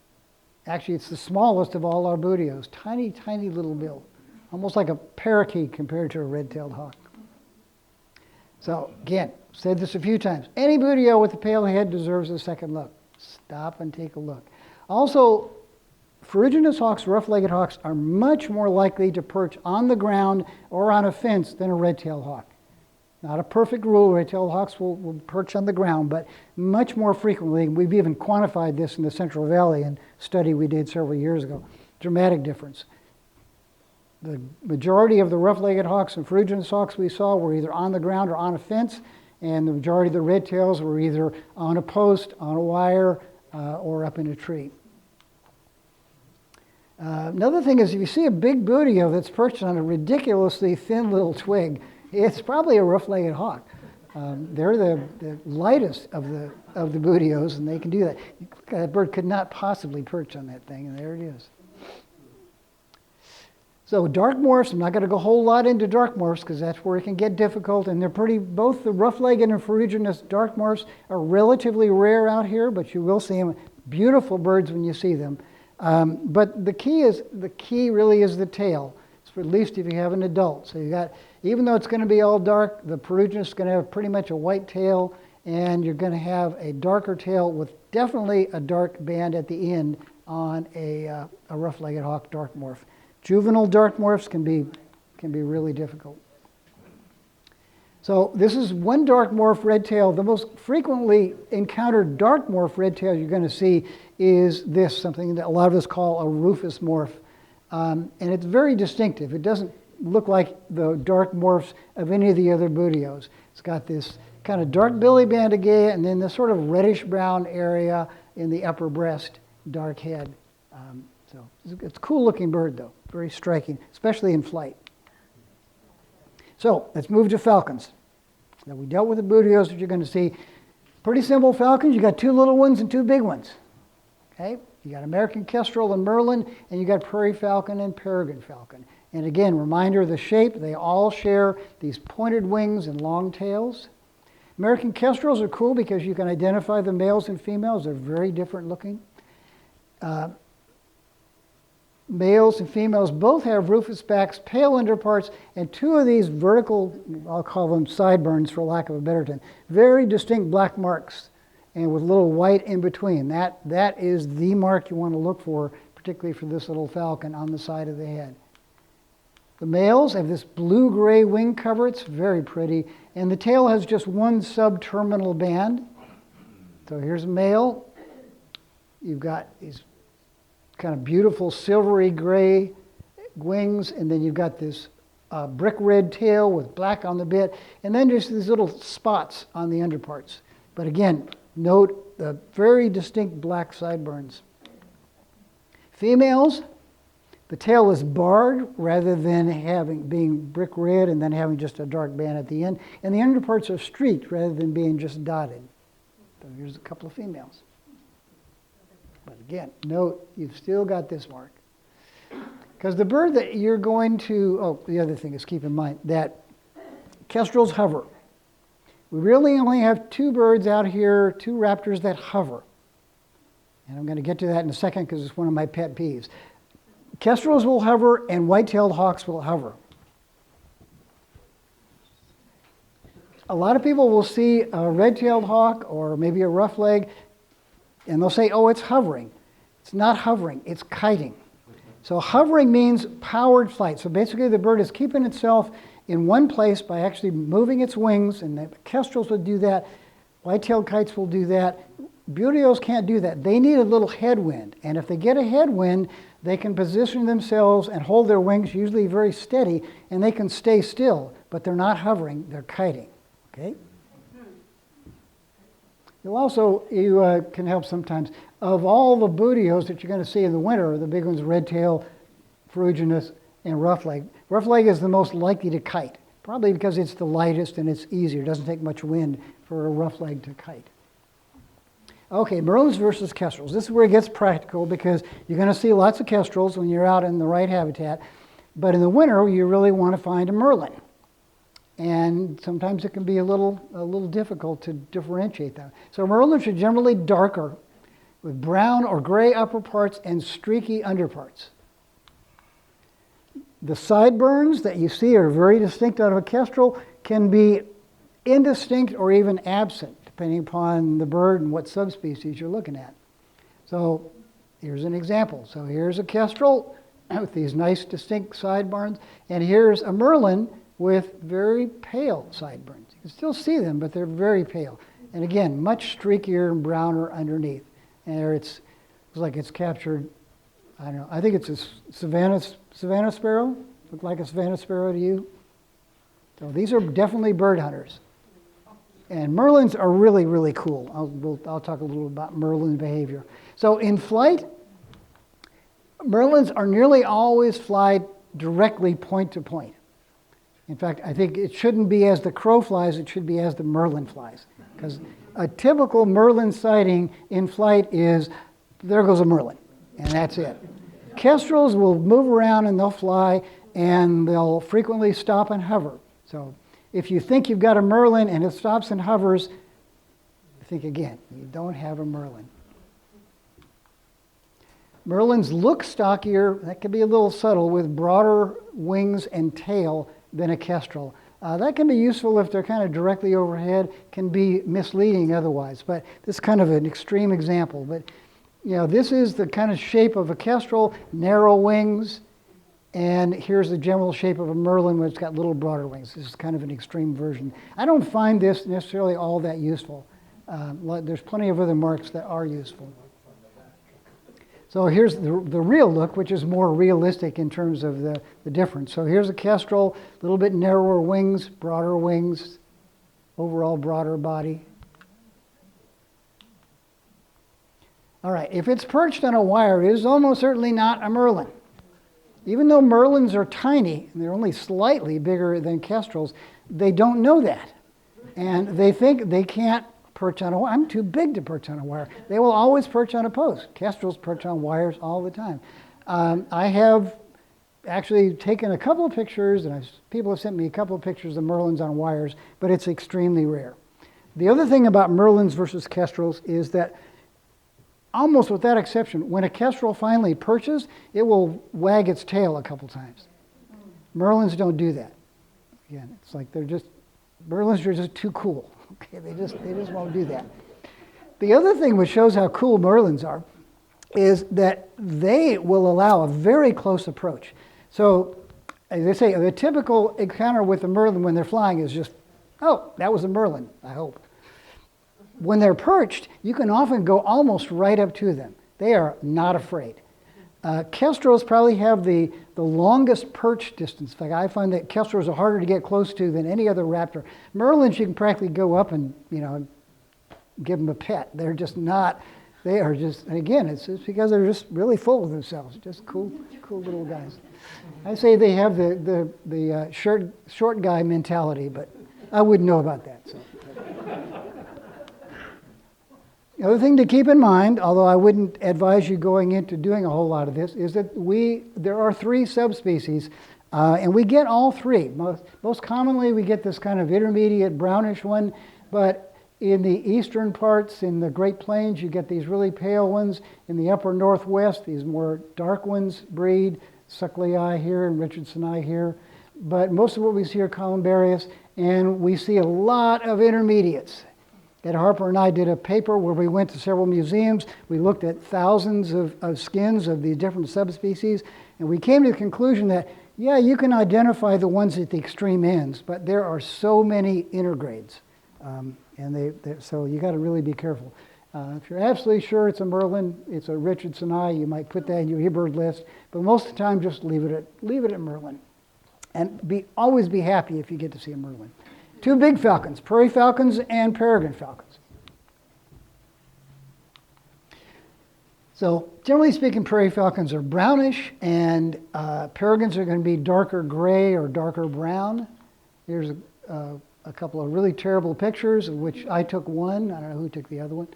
Actually, it's the smallest of all our bootios. Tiny, tiny little bill. Almost like a parakeet compared to a red-tailed hawk. So, again, said this a few times. Any bootio with a pale head deserves a second look. Stop and take a look. Also, ferruginous hawks, rough-legged hawks, are much more likely to perch on the ground or on a fence than a red-tailed hawk. Not a perfect rule. Red-tailed hawks will perch on the ground, but much more frequently. We've even quantified this in the Central Valley in a study we did several years ago. Dramatic difference. The majority of the rough-legged hawks and ferruginous hawks we saw were either on the ground or on a fence, and the majority of the red-tails were either on a post, on a wire, or up in a tree. Another thing is if you see a big bootio that's perched on a ridiculously thin little twig, it's probably a rough-legged hawk. They're the lightest of the bootios, and they can do that. That bird could not possibly perch on that thing, and there it is. So dark morphs, I'm not going to go a whole lot into dark morphs because that's where it can get difficult, and they're both the rough-legged and ferruginous dark morphs are relatively rare out here, but you will see them. Beautiful birds when you see them. But the key really is the tail, so at least if you have an adult. So you got, even though it's going to be all dark, the ferruginous is going to have pretty much a white tail, and you're going to have a darker tail with definitely a dark band at the end on a rough-legged hawk dark morph. Juvenile dark morphs can be really difficult. So this is one dark morph red tail. The most frequently encountered dark morph red tail you're going to see is this, something that a lot of us call a rufous morph. And it's very distinctive. It doesn't look like the dark morphs of any of the other bootios. It's got this kind of dark belly band again, and then this sort of reddish brown area in the upper breast, dark head. So it's a cool looking bird though, very striking, especially in flight. So let's move to falcons. Now we dealt with the bootios that you're going to see. Pretty simple falcons. You got two little ones and two big ones. Okay, you got American kestrel and merlin, and you got prairie falcon and peregrine falcon. And again, reminder of the shape. They all share these pointed wings and long tails. American kestrels are cool because you can identify the males and females. They're very different looking. Males and females both have rufous backs, pale underparts, and two of these vertical, I'll call them sideburns for lack of a better term, very distinct black marks, and with a little white in between. That is the mark you want to look for, particularly for this little falcon on the side of the head. The males have this blue-gray wing cover. It's very pretty, and the tail has just one subterminal band. So here's a male. You've got these kind of beautiful silvery gray wings, and then you've got this brick red tail with black on the bit, and then just these little spots on the underparts. But again, note the very distinct black sideburns. Females, the tail is barred rather than being brick red and then having just a dark band at the end, and the underparts are streaked rather than being just dotted. So here's a couple of females. But again, note, you've still got this mark. Because the bird that you're going to, the other thing is keep in mind that kestrels hover. We really only have two birds out here, two raptors that hover. And I'm going to get to that in a second because it's one of my pet peeves. Kestrels will hover and white-tailed hawks will hover. A lot of people will see a red-tailed hawk or maybe a roughleg, and they'll say, oh, it's hovering. It's not hovering, it's kiting. So hovering means powered flight. So basically the bird is keeping itself in one place by actually moving its wings, and the kestrels would do that. White-tailed kites will do that. Buteos can't do that. They need a little headwind, and if they get a headwind, they can position themselves and hold their wings usually very steady, and they can stay still, but they're not hovering, they're kiting. Okay? You can help sometimes. Of all the buteos that you're going to see in the winter, the big ones, red-tail, ferruginous, and roughleg. Roughleg is the most likely to kite, probably because it's the lightest and it's easier. It doesn't take much wind for a roughleg to kite. Okay, merlins versus kestrels. This is where it gets practical because you're going to see lots of kestrels when you're out in the right habitat. But in the winter, you really want to find a merlin. And sometimes it can be a little difficult to differentiate them. So merlins are generally darker with brown or gray upper parts and streaky underparts. The sideburns that you see are very distinct out of a kestrel, can be indistinct or even absent, depending upon the bird and what subspecies you're looking at. So here's an example. So here's a kestrel with these nice distinct sideburns, and here's a merlin with very pale sideburns. You can still see them, but they're very pale. And again, much streakier and browner underneath. And there it's like it's captured, I don't know, I think it's a Savannah sparrow. Look like a Savannah sparrow to you? So these are definitely bird hunters. And merlins are really, really cool. I'll talk a little about merlin behavior. So in flight, merlins are nearly always fly directly point to point. In fact, I think it shouldn't be as the crow flies, it should be as the merlin flies. Because a typical merlin sighting in flight is, there goes a merlin, and that's it. Kestrels will move around and they'll fly, and they'll frequently stop and hover. So if you think you've got a merlin and it stops and hovers, think again, you don't have a merlin. Merlins look stockier, that can be a little subtle, with broader wings and tail than a kestrel. That can be useful if they're kind of directly overhead, can be misleading otherwise, but this is kind of an extreme example. But you know, this is the kind of shape of a kestrel, narrow wings, and here's the general shape of a merlin where it's got little broader wings. This is kind of an extreme version. I don't find this necessarily all that useful. There's plenty of other marks that are useful. So here's the real look, which is more realistic in terms of the difference. So here's a kestrel, a little bit narrower wings, overall broader body. All right, if it's perched on a wire, it is almost certainly not a merlin. Even though merlins are tiny, and they're only slightly bigger than kestrels, they don't know that. And they think they can't perch on a wire. I'm too big to perch on a wire. They will always perch on a post. Kestrels perch on wires all the time. I have actually taken a couple of pictures, and people have sent me a couple of pictures of merlins on wires, but it's extremely rare. The other thing about merlins versus kestrels is that almost with that exception, when a kestrel finally perches, it will wag its tail a couple times. Merlins don't do that. Again, it's like merlins are just too cool. Okay, they just won't do that. The other thing which shows how cool merlins are is that they will allow a very close approach. So, as they say, the typical encounter with a merlin when they're flying is just, oh, that was a merlin, I hope. When they're perched, you can often go almost right up to them. They are not afraid. Kestrels probably have the longest perch distance. In fact, I find that kestrels are harder to get close to than any other raptor. Merlins, you can practically go up and, give them a pet. They're just not, they are just, and again, it's because they're just really full of themselves. Just cool little guys. I say they have the short guy mentality, but I wouldn't know about that. So. The other thing to keep in mind, although I wouldn't advise you going into doing a whole lot of this, is that there are 3 subspecies, and we get all 3. Most commonly, we get this kind of intermediate brownish one. But in the eastern parts, in the Great Plains, you get these really pale ones. In the upper northwest, these more dark ones breed. Sucklei here and Richardsoni here. But most of what we see are columbarius, and we see a lot of intermediates. Ed Harper and I did a paper where we went to several museums. We looked at thousands of skins of these different subspecies, and we came to the conclusion that, yeah, you can identify the ones at the extreme ends, but there are so many intergrades. So you got to really be careful. If you're absolutely sure it's a Merlin, it's a Richardsoni, you might put that in your earbird list, but most of the time just leave it at Merlin. And always be happy if you get to see a Merlin. Two big falcons, prairie falcons and peregrine falcons. So generally speaking, prairie falcons are brownish, and peregrines are going to be darker gray or darker brown. Here's a couple of really terrible pictures, of which I took one. I don't know who took the other one.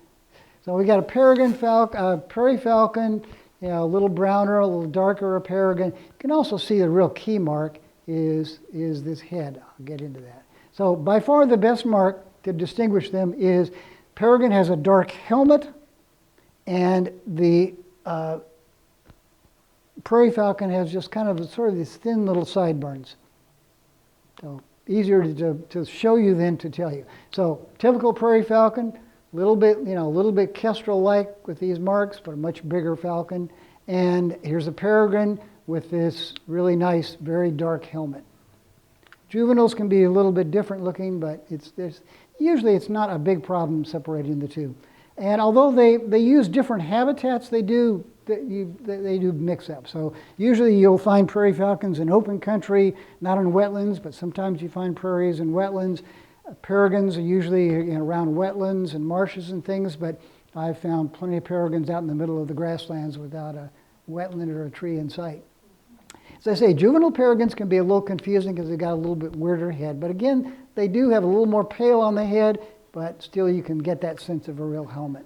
So we got a peregrine falcon, prairie falcon, a little browner, a little darker a peregrine. You can also see the real key mark is this head. I'll get into that. So by far the best mark to distinguish them is peregrine has a dark helmet, and the prairie falcon has just kind of sort of these thin little sideburns. So easier to show you than to tell you. So typical prairie falcon, a little bit kestrel-like with these marks, but a much bigger falcon. And here's a peregrine with this really nice, very dark helmet. Juveniles can be a little bit different looking, but usually it's not a big problem separating the two. And although they use different habitats, they do mix up. So usually you'll find prairie falcons in open country, not in wetlands, but sometimes you find prairies in wetlands. Peregrines are usually around wetlands and marshes and things, but I've found plenty of peregrines out in the middle of the grasslands without a wetland or a tree in sight. As I say, juvenile peregrines can be a little confusing because they've got a little bit weirder head. But again, they do have a little more pale on the head, but still you can get that sense of a real helmet.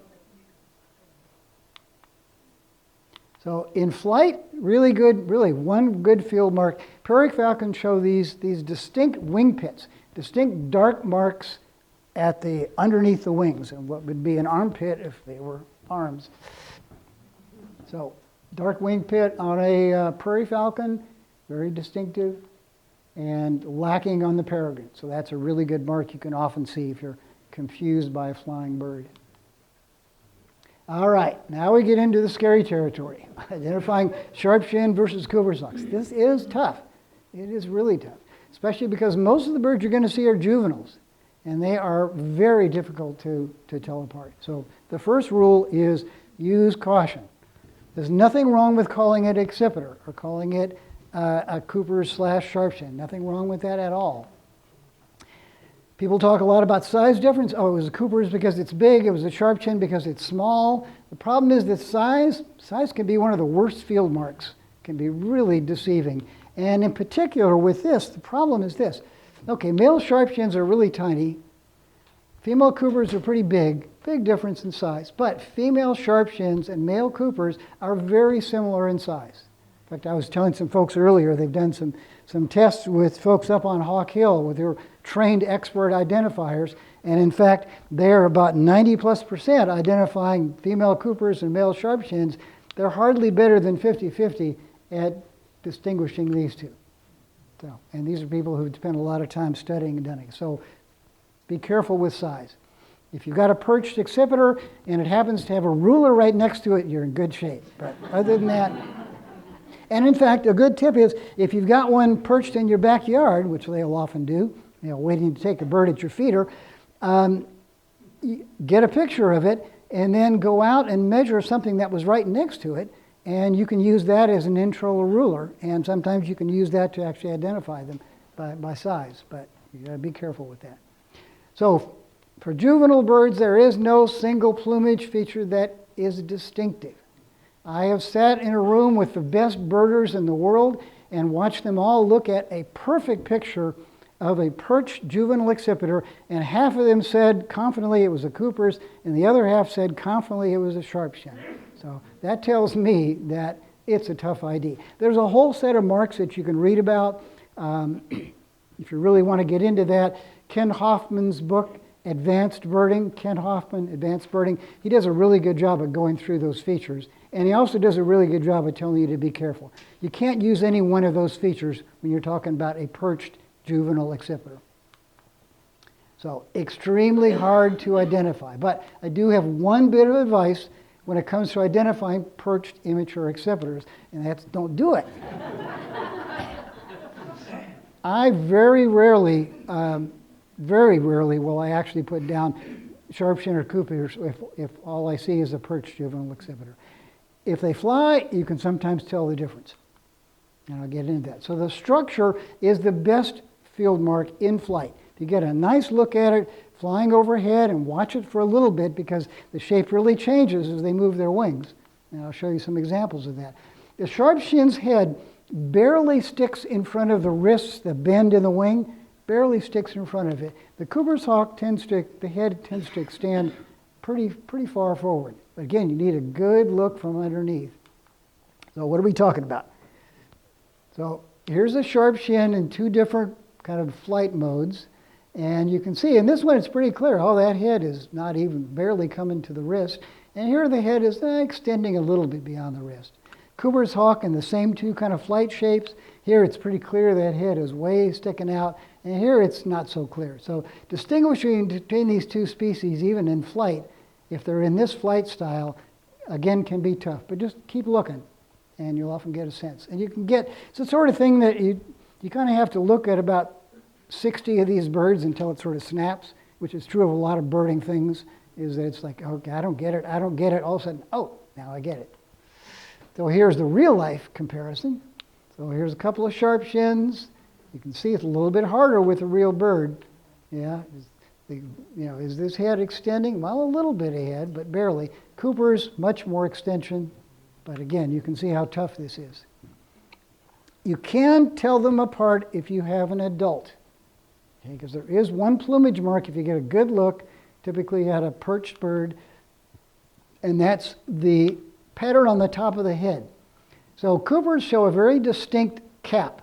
So in flight, really one good field mark. Prairie falcons show these distinct wing pits, distinct dark marks underneath the wings, and what would be an armpit if they were arms. So dark wing pit on a prairie falcon, very distinctive, and lacking on the peregrine. So that's a really good mark you can often see if you're confused by a flying bird. All right, now we get into the scary territory. Identifying sharp-shinned versus Cooper's hawks. This is tough. It is really tough, especially because most of the birds you're going to see are juveniles, and they are very difficult to tell apart. So the first rule is use caution. There's nothing wrong with calling it accipiter or calling it a Cooper's/sharpshin. Nothing wrong with that at all. People talk a lot about size difference. Oh, it was a Cooper's because it's big. It was a sharpshin because it's small. The problem is that size can be one of the worst field marks. It can be really deceiving. And in particular with this, the problem is this. Okay, male sharpshins are really tiny. Female Coopers are pretty big difference in size. But female sharpshins and male Coopers are very similar in size. In fact, I was telling some folks earlier, they've done some tests with folks up on Hawk Hill with their trained expert identifiers, and in fact, they're about 90+% identifying female Coopers and male sharpshins. They're hardly better than 50-50 at distinguishing these two. So, and these are people who've spent a lot of time studying and doing it. So be careful with size. If you've got a perched accipiter and it happens to have a ruler right next to it, you're in good shape. But other than that, and in fact, a good tip is if you've got one perched in your backyard, which they'll often do, waiting to take a bird at your feeder, get a picture of it and then go out and measure something that was right next to it, and you can use that as an intro ruler, and sometimes you can use that to actually identify them by size, but you got to be careful with that. So for juvenile birds, there is no single plumage feature that is distinctive. I have sat in a room with the best birders in the world and watched them all look at a perfect picture of a perched juvenile accipiter, and half of them said confidently it was a Cooper's, and the other half said confidently it was a sharpshin. So that tells me that it's a tough ID. There's a whole set of marks that you can read about. If you really want to get into that, Ken Hoffman's book, Advanced Birding, Ken Hoffman, Advanced Birding. He does a really good job of going through those features. And he also does a really good job of telling you to be careful. You can't use any one of those features when you're talking about a perched juvenile accipiter. So extremely hard to identify. But I do have one bit of advice when it comes to identifying perched immature accipiters, and that's don't do it. I very rarely will I actually put down sharp-shinned or coopers if all I see is a perched juvenile accipiter. If they fly, you can sometimes tell the difference. And I'll get into that. So the structure is the best field mark in flight. You get a nice look at it flying overhead and watch it for a little bit because the shape really changes as they move their wings. And I'll show you some examples of that. The sharp-shinned's head barely sticks in front of the wrists, the bend in the wing, barely sticks in front of it. The Cooper's hawk the head tends to extend pretty far forward. But again, you need a good look from underneath. So what are we talking about? So here's a sharp shin in two different kind of flight modes. And you can see in this one it's pretty clear. Oh, that head is not even barely coming to the wrist. And here the head is extending a little bit beyond the wrist. Cooper's hawk in the same two kind of flight shapes. Here it's pretty clear that head is way sticking out. And here it's not so clear. So distinguishing between these two species, even in flight, if they're in this flight style, again, can be tough. But just keep looking, and you'll often get a sense. And you can get, it's the sort of thing that you kind of have to look at about 60 of these birds until it sort of snaps, which is true of a lot of birding things, is that it's like, okay, I don't get it. All of a sudden, oh, now I get it. So here's the real life comparison. So here's a couple of sharp shins. You can see it's a little bit harder with a real bird. Yeah, is this head extending? Well, a little bit ahead, but barely. Cooper's much more extension, but again, you can see how tough this is. You can tell them apart if you have an adult, because there is one plumage mark if you get a good look, typically at a perched bird, and that's the pattern on the top of the head. So Coopers show a very distinct cap,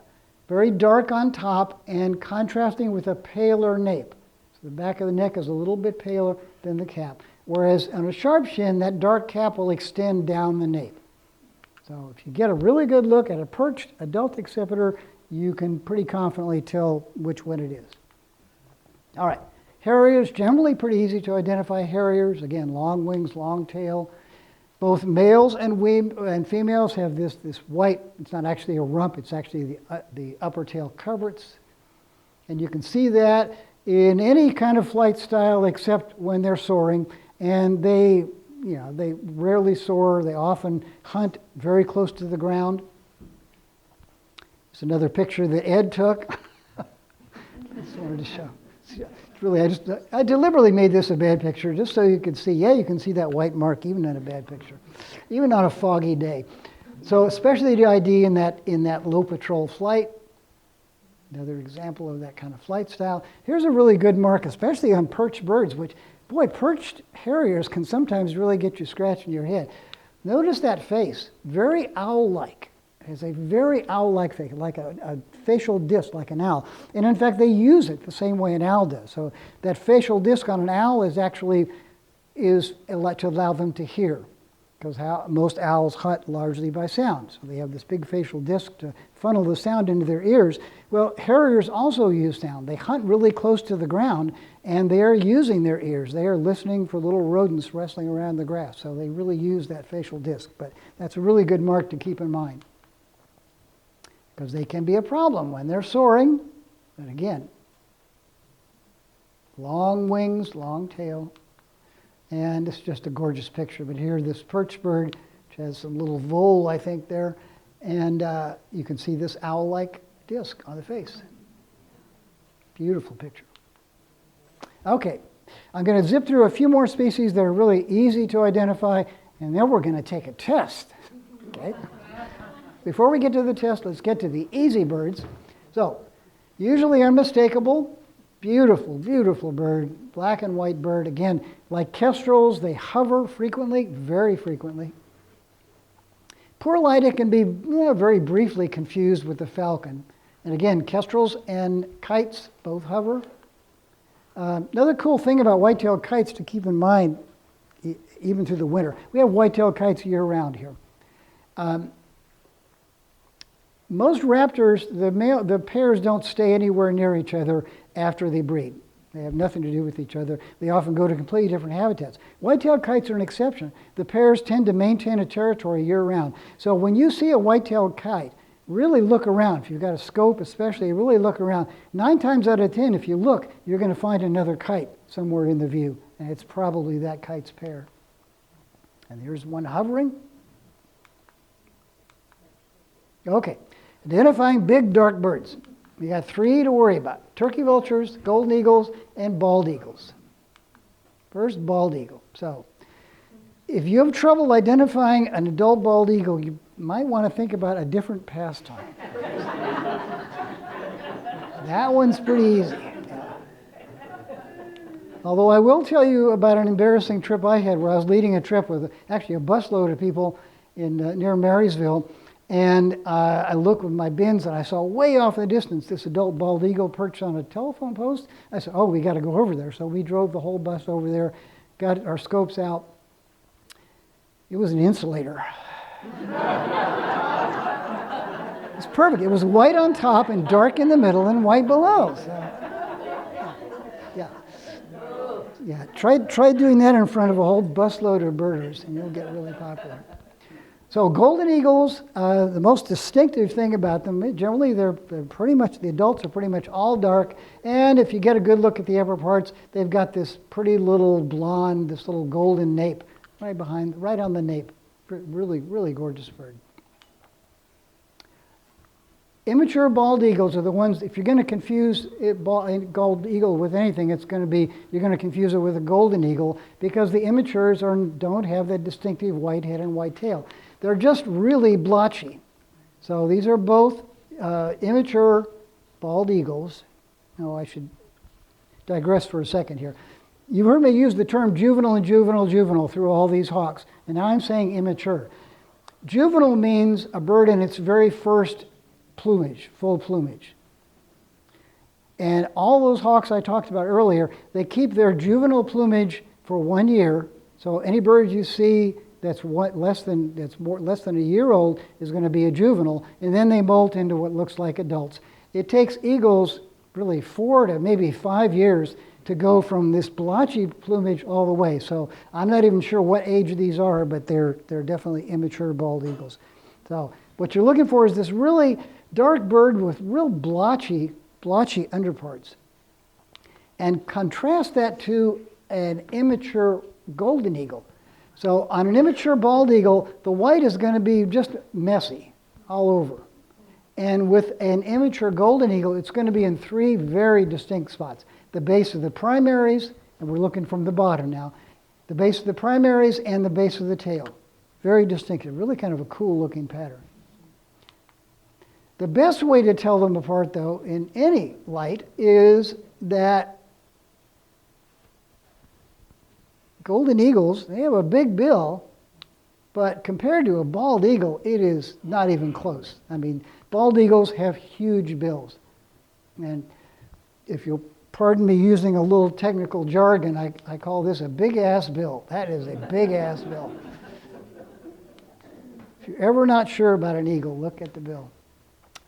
very dark on top and contrasting with a paler nape. So the back of the neck is a little bit paler than the cap, whereas on a sharp shin, that dark cap will extend down the nape. So if you get a really good look at a perched adult accipiter, you can pretty confidently tell which one it is. All right, harriers, generally pretty easy to identify. Harriers, again, long wings, long tail. Both males and females have this white, it's not actually a rump, it's actually the upper tail coverts. And you can see that in any kind of flight style except when they're soaring. And they rarely soar, they often hunt very close to the ground. It's another picture that Ed took. I just wanted to show. Really, I deliberately made this a bad picture just so you could see. Yeah, you can see that white mark even in a bad picture, even on a foggy day. So especially the ID in that low patrol flight. Another example of that kind of flight style. Here's a really good mark, especially on perched birds, which, boy, perched harriers can sometimes really get you scratching your head. Notice that face, very owl-like. It has a very owl-like face, like a facial disc, like an owl. And in fact, they use it the same way an owl does. So that facial disc on an owl is actually to allow them to hear, because most owls hunt largely by sound. So they have this big facial disc to funnel the sound into their ears. Well, harriers also use sound. They hunt really close to the ground, and they are using their ears. They are listening for little rodents wrestling around the grass. So they really use that facial disc. But that's a really good mark to keep in mind, because they can be a problem when they're soaring. But again, long wings, long tail. And it's just a gorgeous picture. But here, this perch bird, which has some little vole, I think, there. And you can see this owl-like disc on the face. Beautiful picture. Okay, I'm going to zip through a few more species that are really easy to identify, and then we're going to take a test. Okay? Before we get to the test, let's get to the easy birds. So, usually unmistakable, beautiful, beautiful bird, black and white bird. Again, like kestrels, they hover frequently, very frequently. Poor light, it can be very briefly confused with the falcon. And again, kestrels and kites both hover. Another cool thing about white-tailed kites to keep in mind, even through the winter, we have white-tailed kites year-round here. Most raptors, the pairs don't stay anywhere near each other after they breed. They have nothing to do with each other. They often go to completely different habitats. White-tailed kites are an exception. The pairs tend to maintain a territory year-round. So when you see a white-tailed kite, really look around. If you've got a scope especially, really look around. 9 times out of 10, if you look, you're going to find another kite somewhere in the view. And it's probably that kite's pair. And here's one hovering. Okay, identifying big dark birds. We got 3 to worry about. Turkey vultures, golden eagles, and bald eagles. First, bald eagle. So, if you have trouble identifying an adult bald eagle, you might want to think about a different pastime. That one's pretty easy. Yeah. Although I will tell you about an embarrassing trip I had where I was leading a trip with actually a busload of people in near Marysville. And I looked with my bins and I saw way off in the distance this adult bald eagle perched on a telephone post. I said, oh, we got to go over there. So we drove the whole bus over there, got our scopes out. It was an insulator. It's perfect. It was white on top and dark in the middle and white below. So, yeah. Try doing that in front of a whole busload of birders and you'll get really popular. So golden eagles, the most distinctive thing about them, generally they're pretty much, the adults are pretty much all dark, and if you get a good look at the upper parts, they've got this pretty little blonde, this little golden nape right on the nape. Really, really gorgeous bird. Immature bald eagles are the ones, if you're going to confuse a gold eagle with anything, you're going to confuse it with a golden eagle because the immatures don't have that distinctive white head and white tail. They're just really blotchy. So these are both immature bald eagles. Now I should digress for a second here. You heard me use the term juvenile and juvenile through all these hawks, and now I'm saying immature. Juvenile means a bird in its very first plumage, full plumage. And all those hawks I talked about earlier, they keep their juvenile plumage for 1 year. So any bird you see that's less than a year old is going to be a juvenile, and then they molt into what looks like adults. It takes eagles really 4 to maybe 5 years to go from this blotchy plumage all the way. So I'm not even sure what age these are, but they're definitely immature bald eagles. So what you're looking for is this really dark bird with real blotchy underparts. And contrast that to an immature golden eagle. So on an immature bald eagle, the white is going to be just messy all over. And with an immature golden eagle, it's going to be in 3 very distinct spots. The base of the primaries, and we're looking from the bottom now, the base of the primaries and the base of the tail. Very distinctive, really kind of a cool looking pattern. The best way to tell them apart, though, in any light, is that golden eagles, they have a big bill, but compared to a bald eagle, it is not even close. I mean, bald eagles have huge bills. And if you'll pardon me using a little technical jargon, I call this a big-ass bill. That is a big-ass bill. If you're ever not sure about an eagle, look at the bill.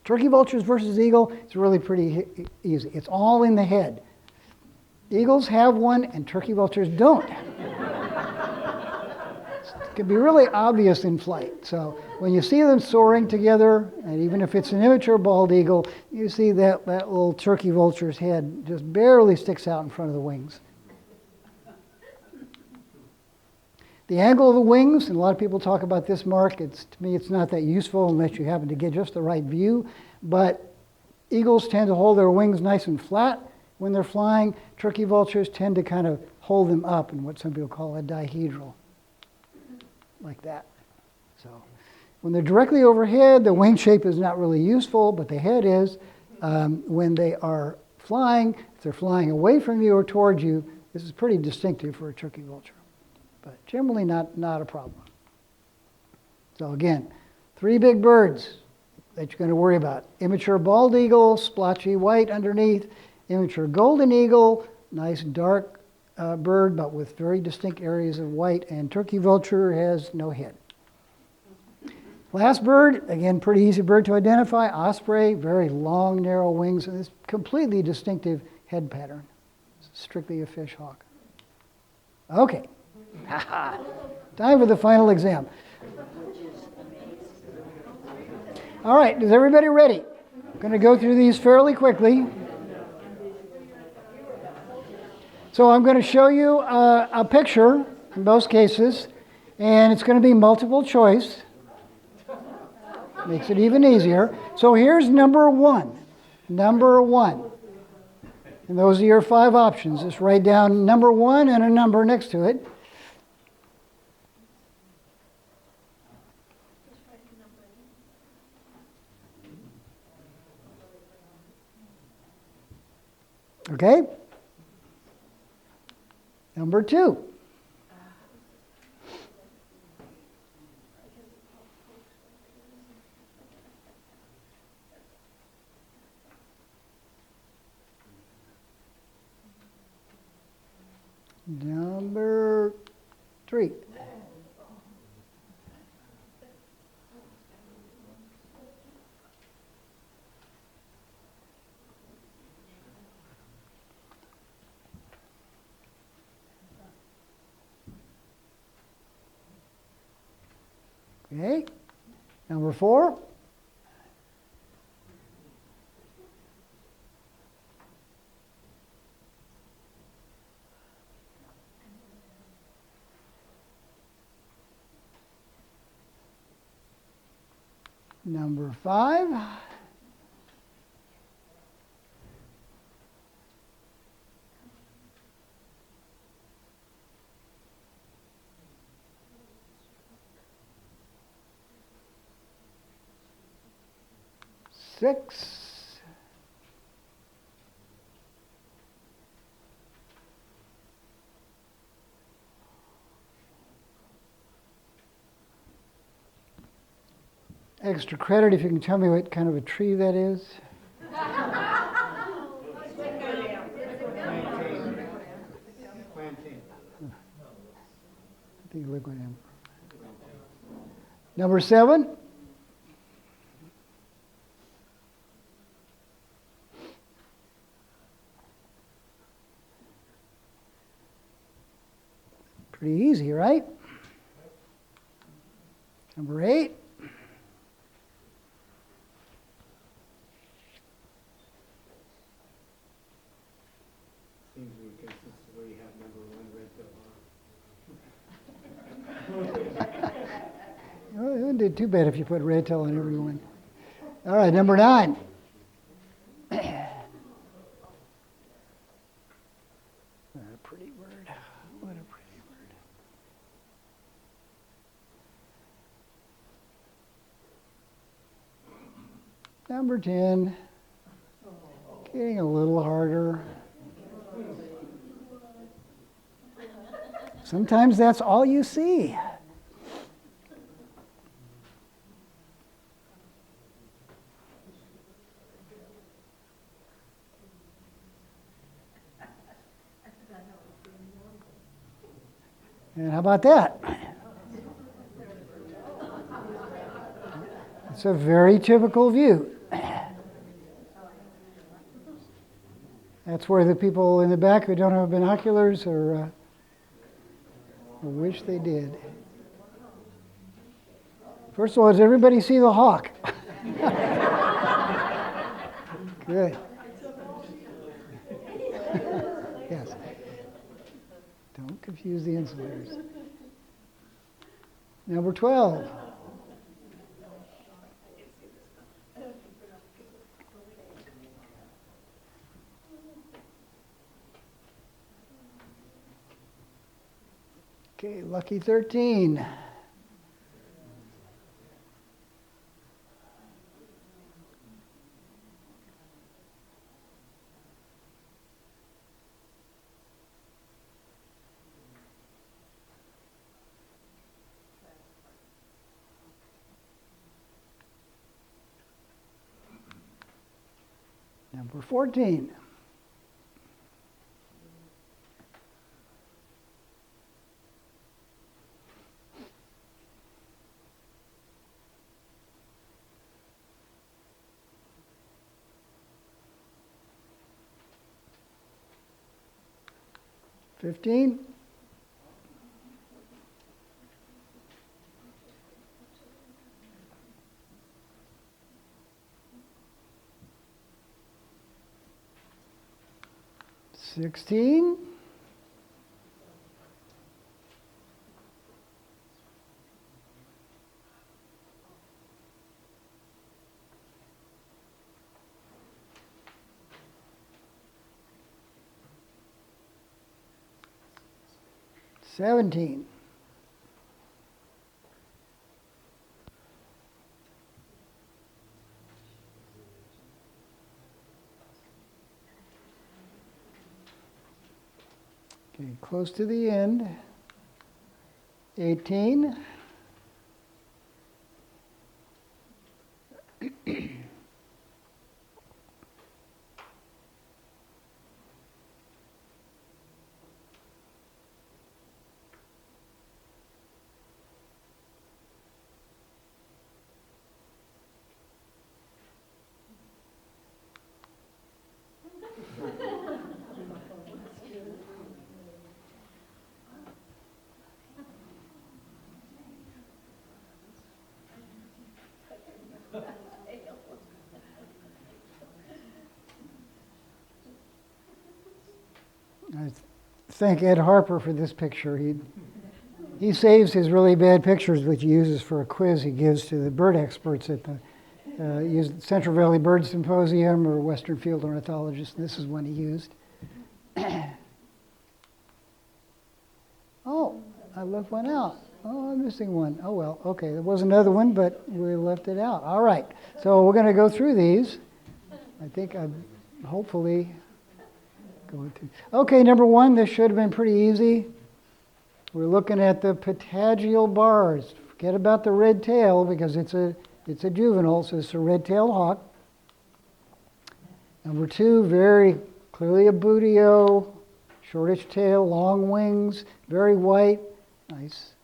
Turkey vultures versus eagle, it's really pretty easy. It's all in the head. Eagles have one and turkey vultures don't. It can be really obvious in flight. So when you see them soaring together, and even if it's an immature bald eagle, you see that little turkey vulture's head just barely sticks out in front of the wings. The angle of the wings, and a lot of people talk about this mark, to me it's not that useful unless you happen to get just the right view, but eagles tend to hold their wings nice and flat when they're flying. Turkey vultures tend to kind of hold them up in what some people call a dihedral, like that. So when they're directly overhead, the wing shape is not really useful, but the head is. When they are flying, if they're flying away from you or towards you, this is pretty distinctive for a turkey vulture, but generally not a problem. So again, 3 big birds that you're going to worry about. Immature bald eagle, splotchy white underneath. Immature golden eagle, nice dark bird, but with very distinct areas of white. And turkey vulture has no head. Last bird, again, pretty easy bird to identify. Osprey, very long, narrow wings, and this completely distinctive head pattern. Strictly a fish hawk. Okay. Time for the final exam. All right, is everybody ready? I'm going to go through these fairly quickly. So I'm going to show you a picture in most cases, and it's going to be multiple choice. Makes it even easier. So here's number one. Number one. And those are your 5 options. Just write down number 1 and a number next to it. Okay? Number 2. Number 3. Okay. Number 4. Number 5. Six. Extra credit if you can tell me what kind of a tree that is. Plantain. I think liquid amber. Number 7. Pretty easy, right? Number 8. Seems to be consistent where you have number 1 red bill. Well, it wouldn't do too bad if you put red tail on every one. All right, number 9. What a pretty bird. What a pretty bird. Number 10. Getting a little harder. Sometimes that's all you see. And how about that? It's a very typical view. That's where the people in the back who don't have binoculars or wish they did. First of all, does everybody see the hawk? Good. Yes. Don't confuse the insulators. Number 12. Okay, lucky 13. Number 14. 15. 16. 17. 'Close to the end. 18. 'I thank Ed Harper for this picture. He saves his really bad pictures, which he uses for a quiz he gives to the bird experts at the Central Valley Bird Symposium or Western Field Ornithologists. This is one he used. Oh, I left one out. Oh, I'm missing one. Oh, well, okay. There was another one, but we left it out. All right. So we're going to go through these. I think I'm hopefully going to. Okay, number one, this should have been pretty easy. We're looking at the patagial bars. Forget about the red tail because it's a juvenile, so it's a red-tailed hawk. Number two, very clearly a buteo, shortish tail, long wings, very white, nice.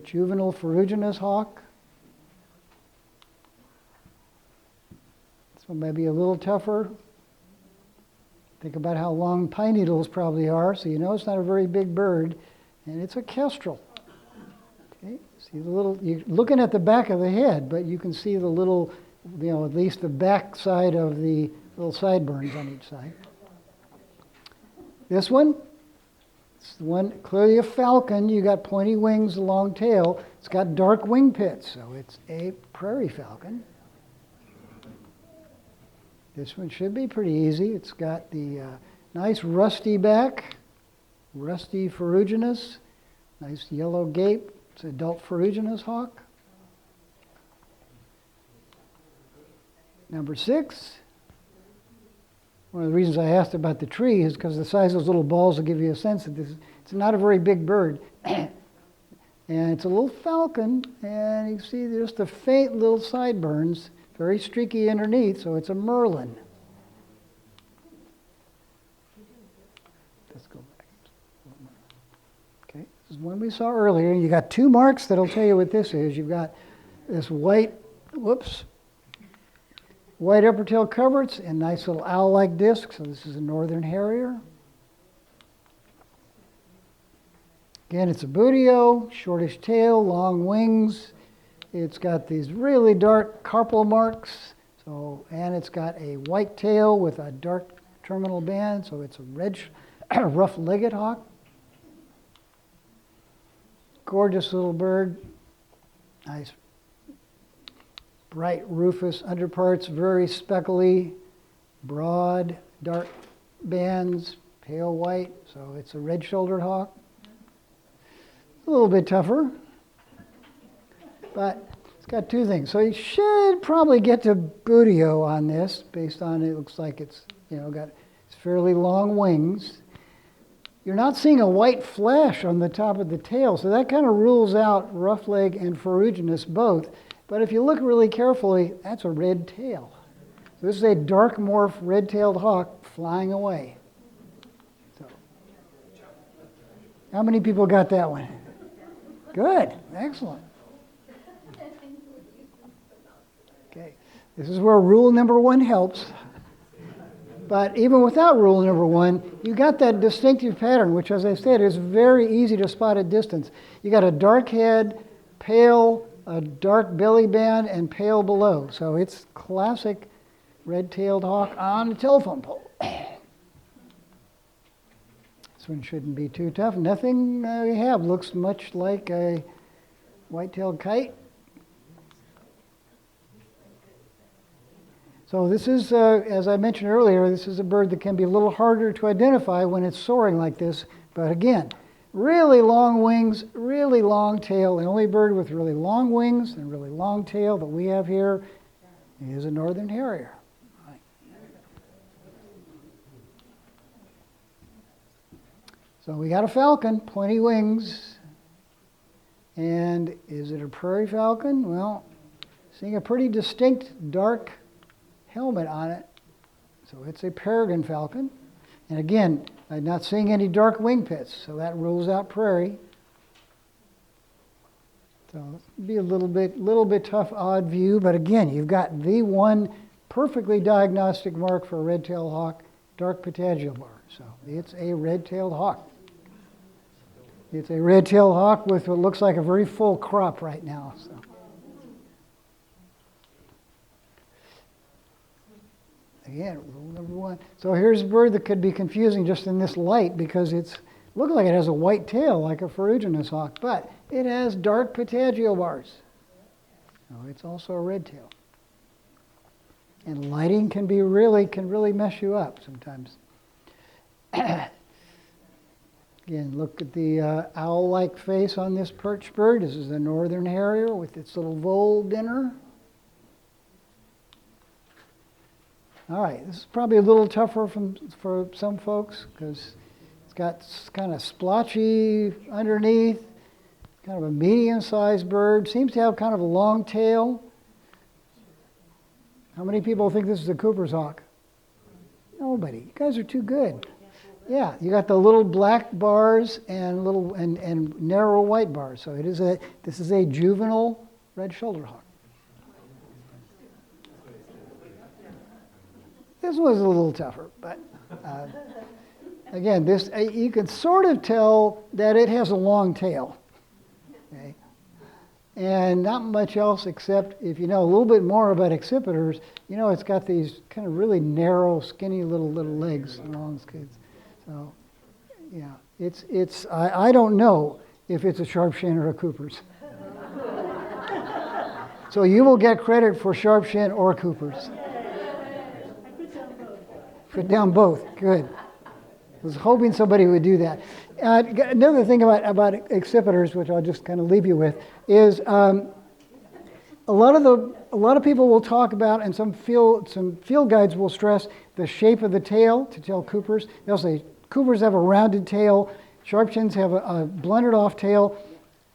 Juvenile ferruginous hawk. This one may be a little tougher. Think about how long pine needles probably are, so you know it's not a very big bird, and it's a kestrel. Okay, see the little, you're looking at the back of the head, but you can see the little, at least the back side of the little sideburns on each side. This one, it's the one, clearly a falcon. You got pointy wings, a long tail. It's got dark wing pits, so it's a prairie falcon. This one should be pretty easy. It's got the nice rusty back, rusty ferruginous, nice yellow gape. It's an adult ferruginous hawk. Number 6. One of the reasons I asked about the tree is because the size of those little balls will give you a sense that it's not a very big bird. And it's a little falcon, and you see just the faint little sideburns, very streaky underneath, so it's a merlin. Let's go back. Okay, this is one we saw earlier. You got 2 marks that'll tell you what this is. You've got this white, white upper tail coverts and nice little owl-like disc. So this is a northern harrier. Again, it's a buteo, shortish tail, long wings. It's got these really dark carpal marks. And it's got a white tail with a dark terminal band. So it's a red, rough-legged hawk. Gorgeous little bird. Nice bright rufous underparts, very speckly, broad, dark bands, pale white, so it's a red-shouldered hawk. A little bit tougher, but it's got 2 things. So you should probably get to buteo on this, based on it looks like it's got fairly long wings. You're not seeing a white flash on the top of the tail, so that kind of rules out rough leg and ferruginous both. But if you look really carefully, that's a red tail. So this is a dark morph red-tailed hawk flying away. So, how many people got that one? Good, excellent. Okay, this is where rule number 1 helps. But even without rule number one, you got that distinctive pattern, which, as I said, is very easy to spot at distance. You got a dark head, pale, a dark belly band, and pale below. So it's classic red-tailed hawk on a telephone pole. This one shouldn't be too tough. Nothing we have looks much like a white-tailed kite. So this is, as I mentioned earlier, this is a bird that can be a little harder to identify when it's soaring like this. But again, really long wings, really long tail. The only bird with really long wings and really long tail that we have here is a northern harrier. So we got a falcon, pointy wings. And is it a prairie falcon? Well, seeing a pretty distinct dark helmet on it. So it's a peregrine falcon. And again, I'm not seeing any dark wing pits, so that rules out prairie. So it'd be a little bit tough, odd view, but again, you've got the one perfectly diagnostic mark for a red-tailed hawk, dark patagial bar. So it's a red-tailed hawk. It's a red-tailed hawk with what looks like a very full crop right now. So. Again, rule number one. So here's a bird that could be confusing just in this light because it's looks like it has a white tail like a ferruginous hawk, but it has dark patagial bars. So it's also a red tail. And lighting can really mess you up sometimes. Again, look at the owl-like face on this perch bird. This is a northern harrier with its little vole dinner. All right, this is probably a little tougher for some folks because it's got kind of splotchy underneath, kind of a medium-sized bird. Seems to have kind of a long tail. How many people think this is a Cooper's hawk? Nobody. You guys are too good. Yeah, you got the little black bars and little and narrow white bars. So this is a juvenile red-shouldered hawk. This was a little tougher, but again, this you can sort of tell that it has a long tail, okay? And not much else except if you know a little bit more about accipiters, you know it's got these kind of really narrow, skinny little legs along its kids. So, yeah, it's I don't know if it's a Sharpshin or a Cooper's. So you will get credit for Sharpshin or Cooper's. Put down both. Good. I was hoping somebody would do that. Another thing about accipiters, which I'll just kind of leave you with, is a lot of people will talk about, and some field guides will stress the shape of the tail to tell Coopers. They'll say Coopers have a rounded tail, Sharpshins have a blunted off tail.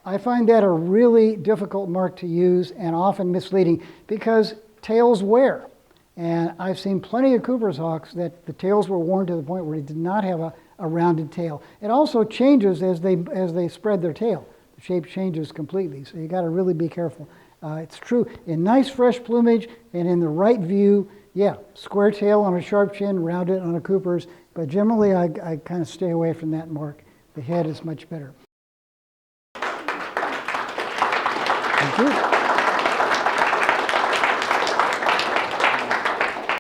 I find that a really difficult mark to use and often misleading because tails wear. And I've seen plenty of Cooper's hawks that the tails were worn to the point where they did not have a rounded tail. It also changes as they spread their tail. The shape changes completely, so you got to really be careful. It's true in nice fresh plumage and in the right view. Yeah, square tail on a Sharpshin, rounded on a Cooper's, but generally I kind of stay away from that mark. The head is much better. Thank you.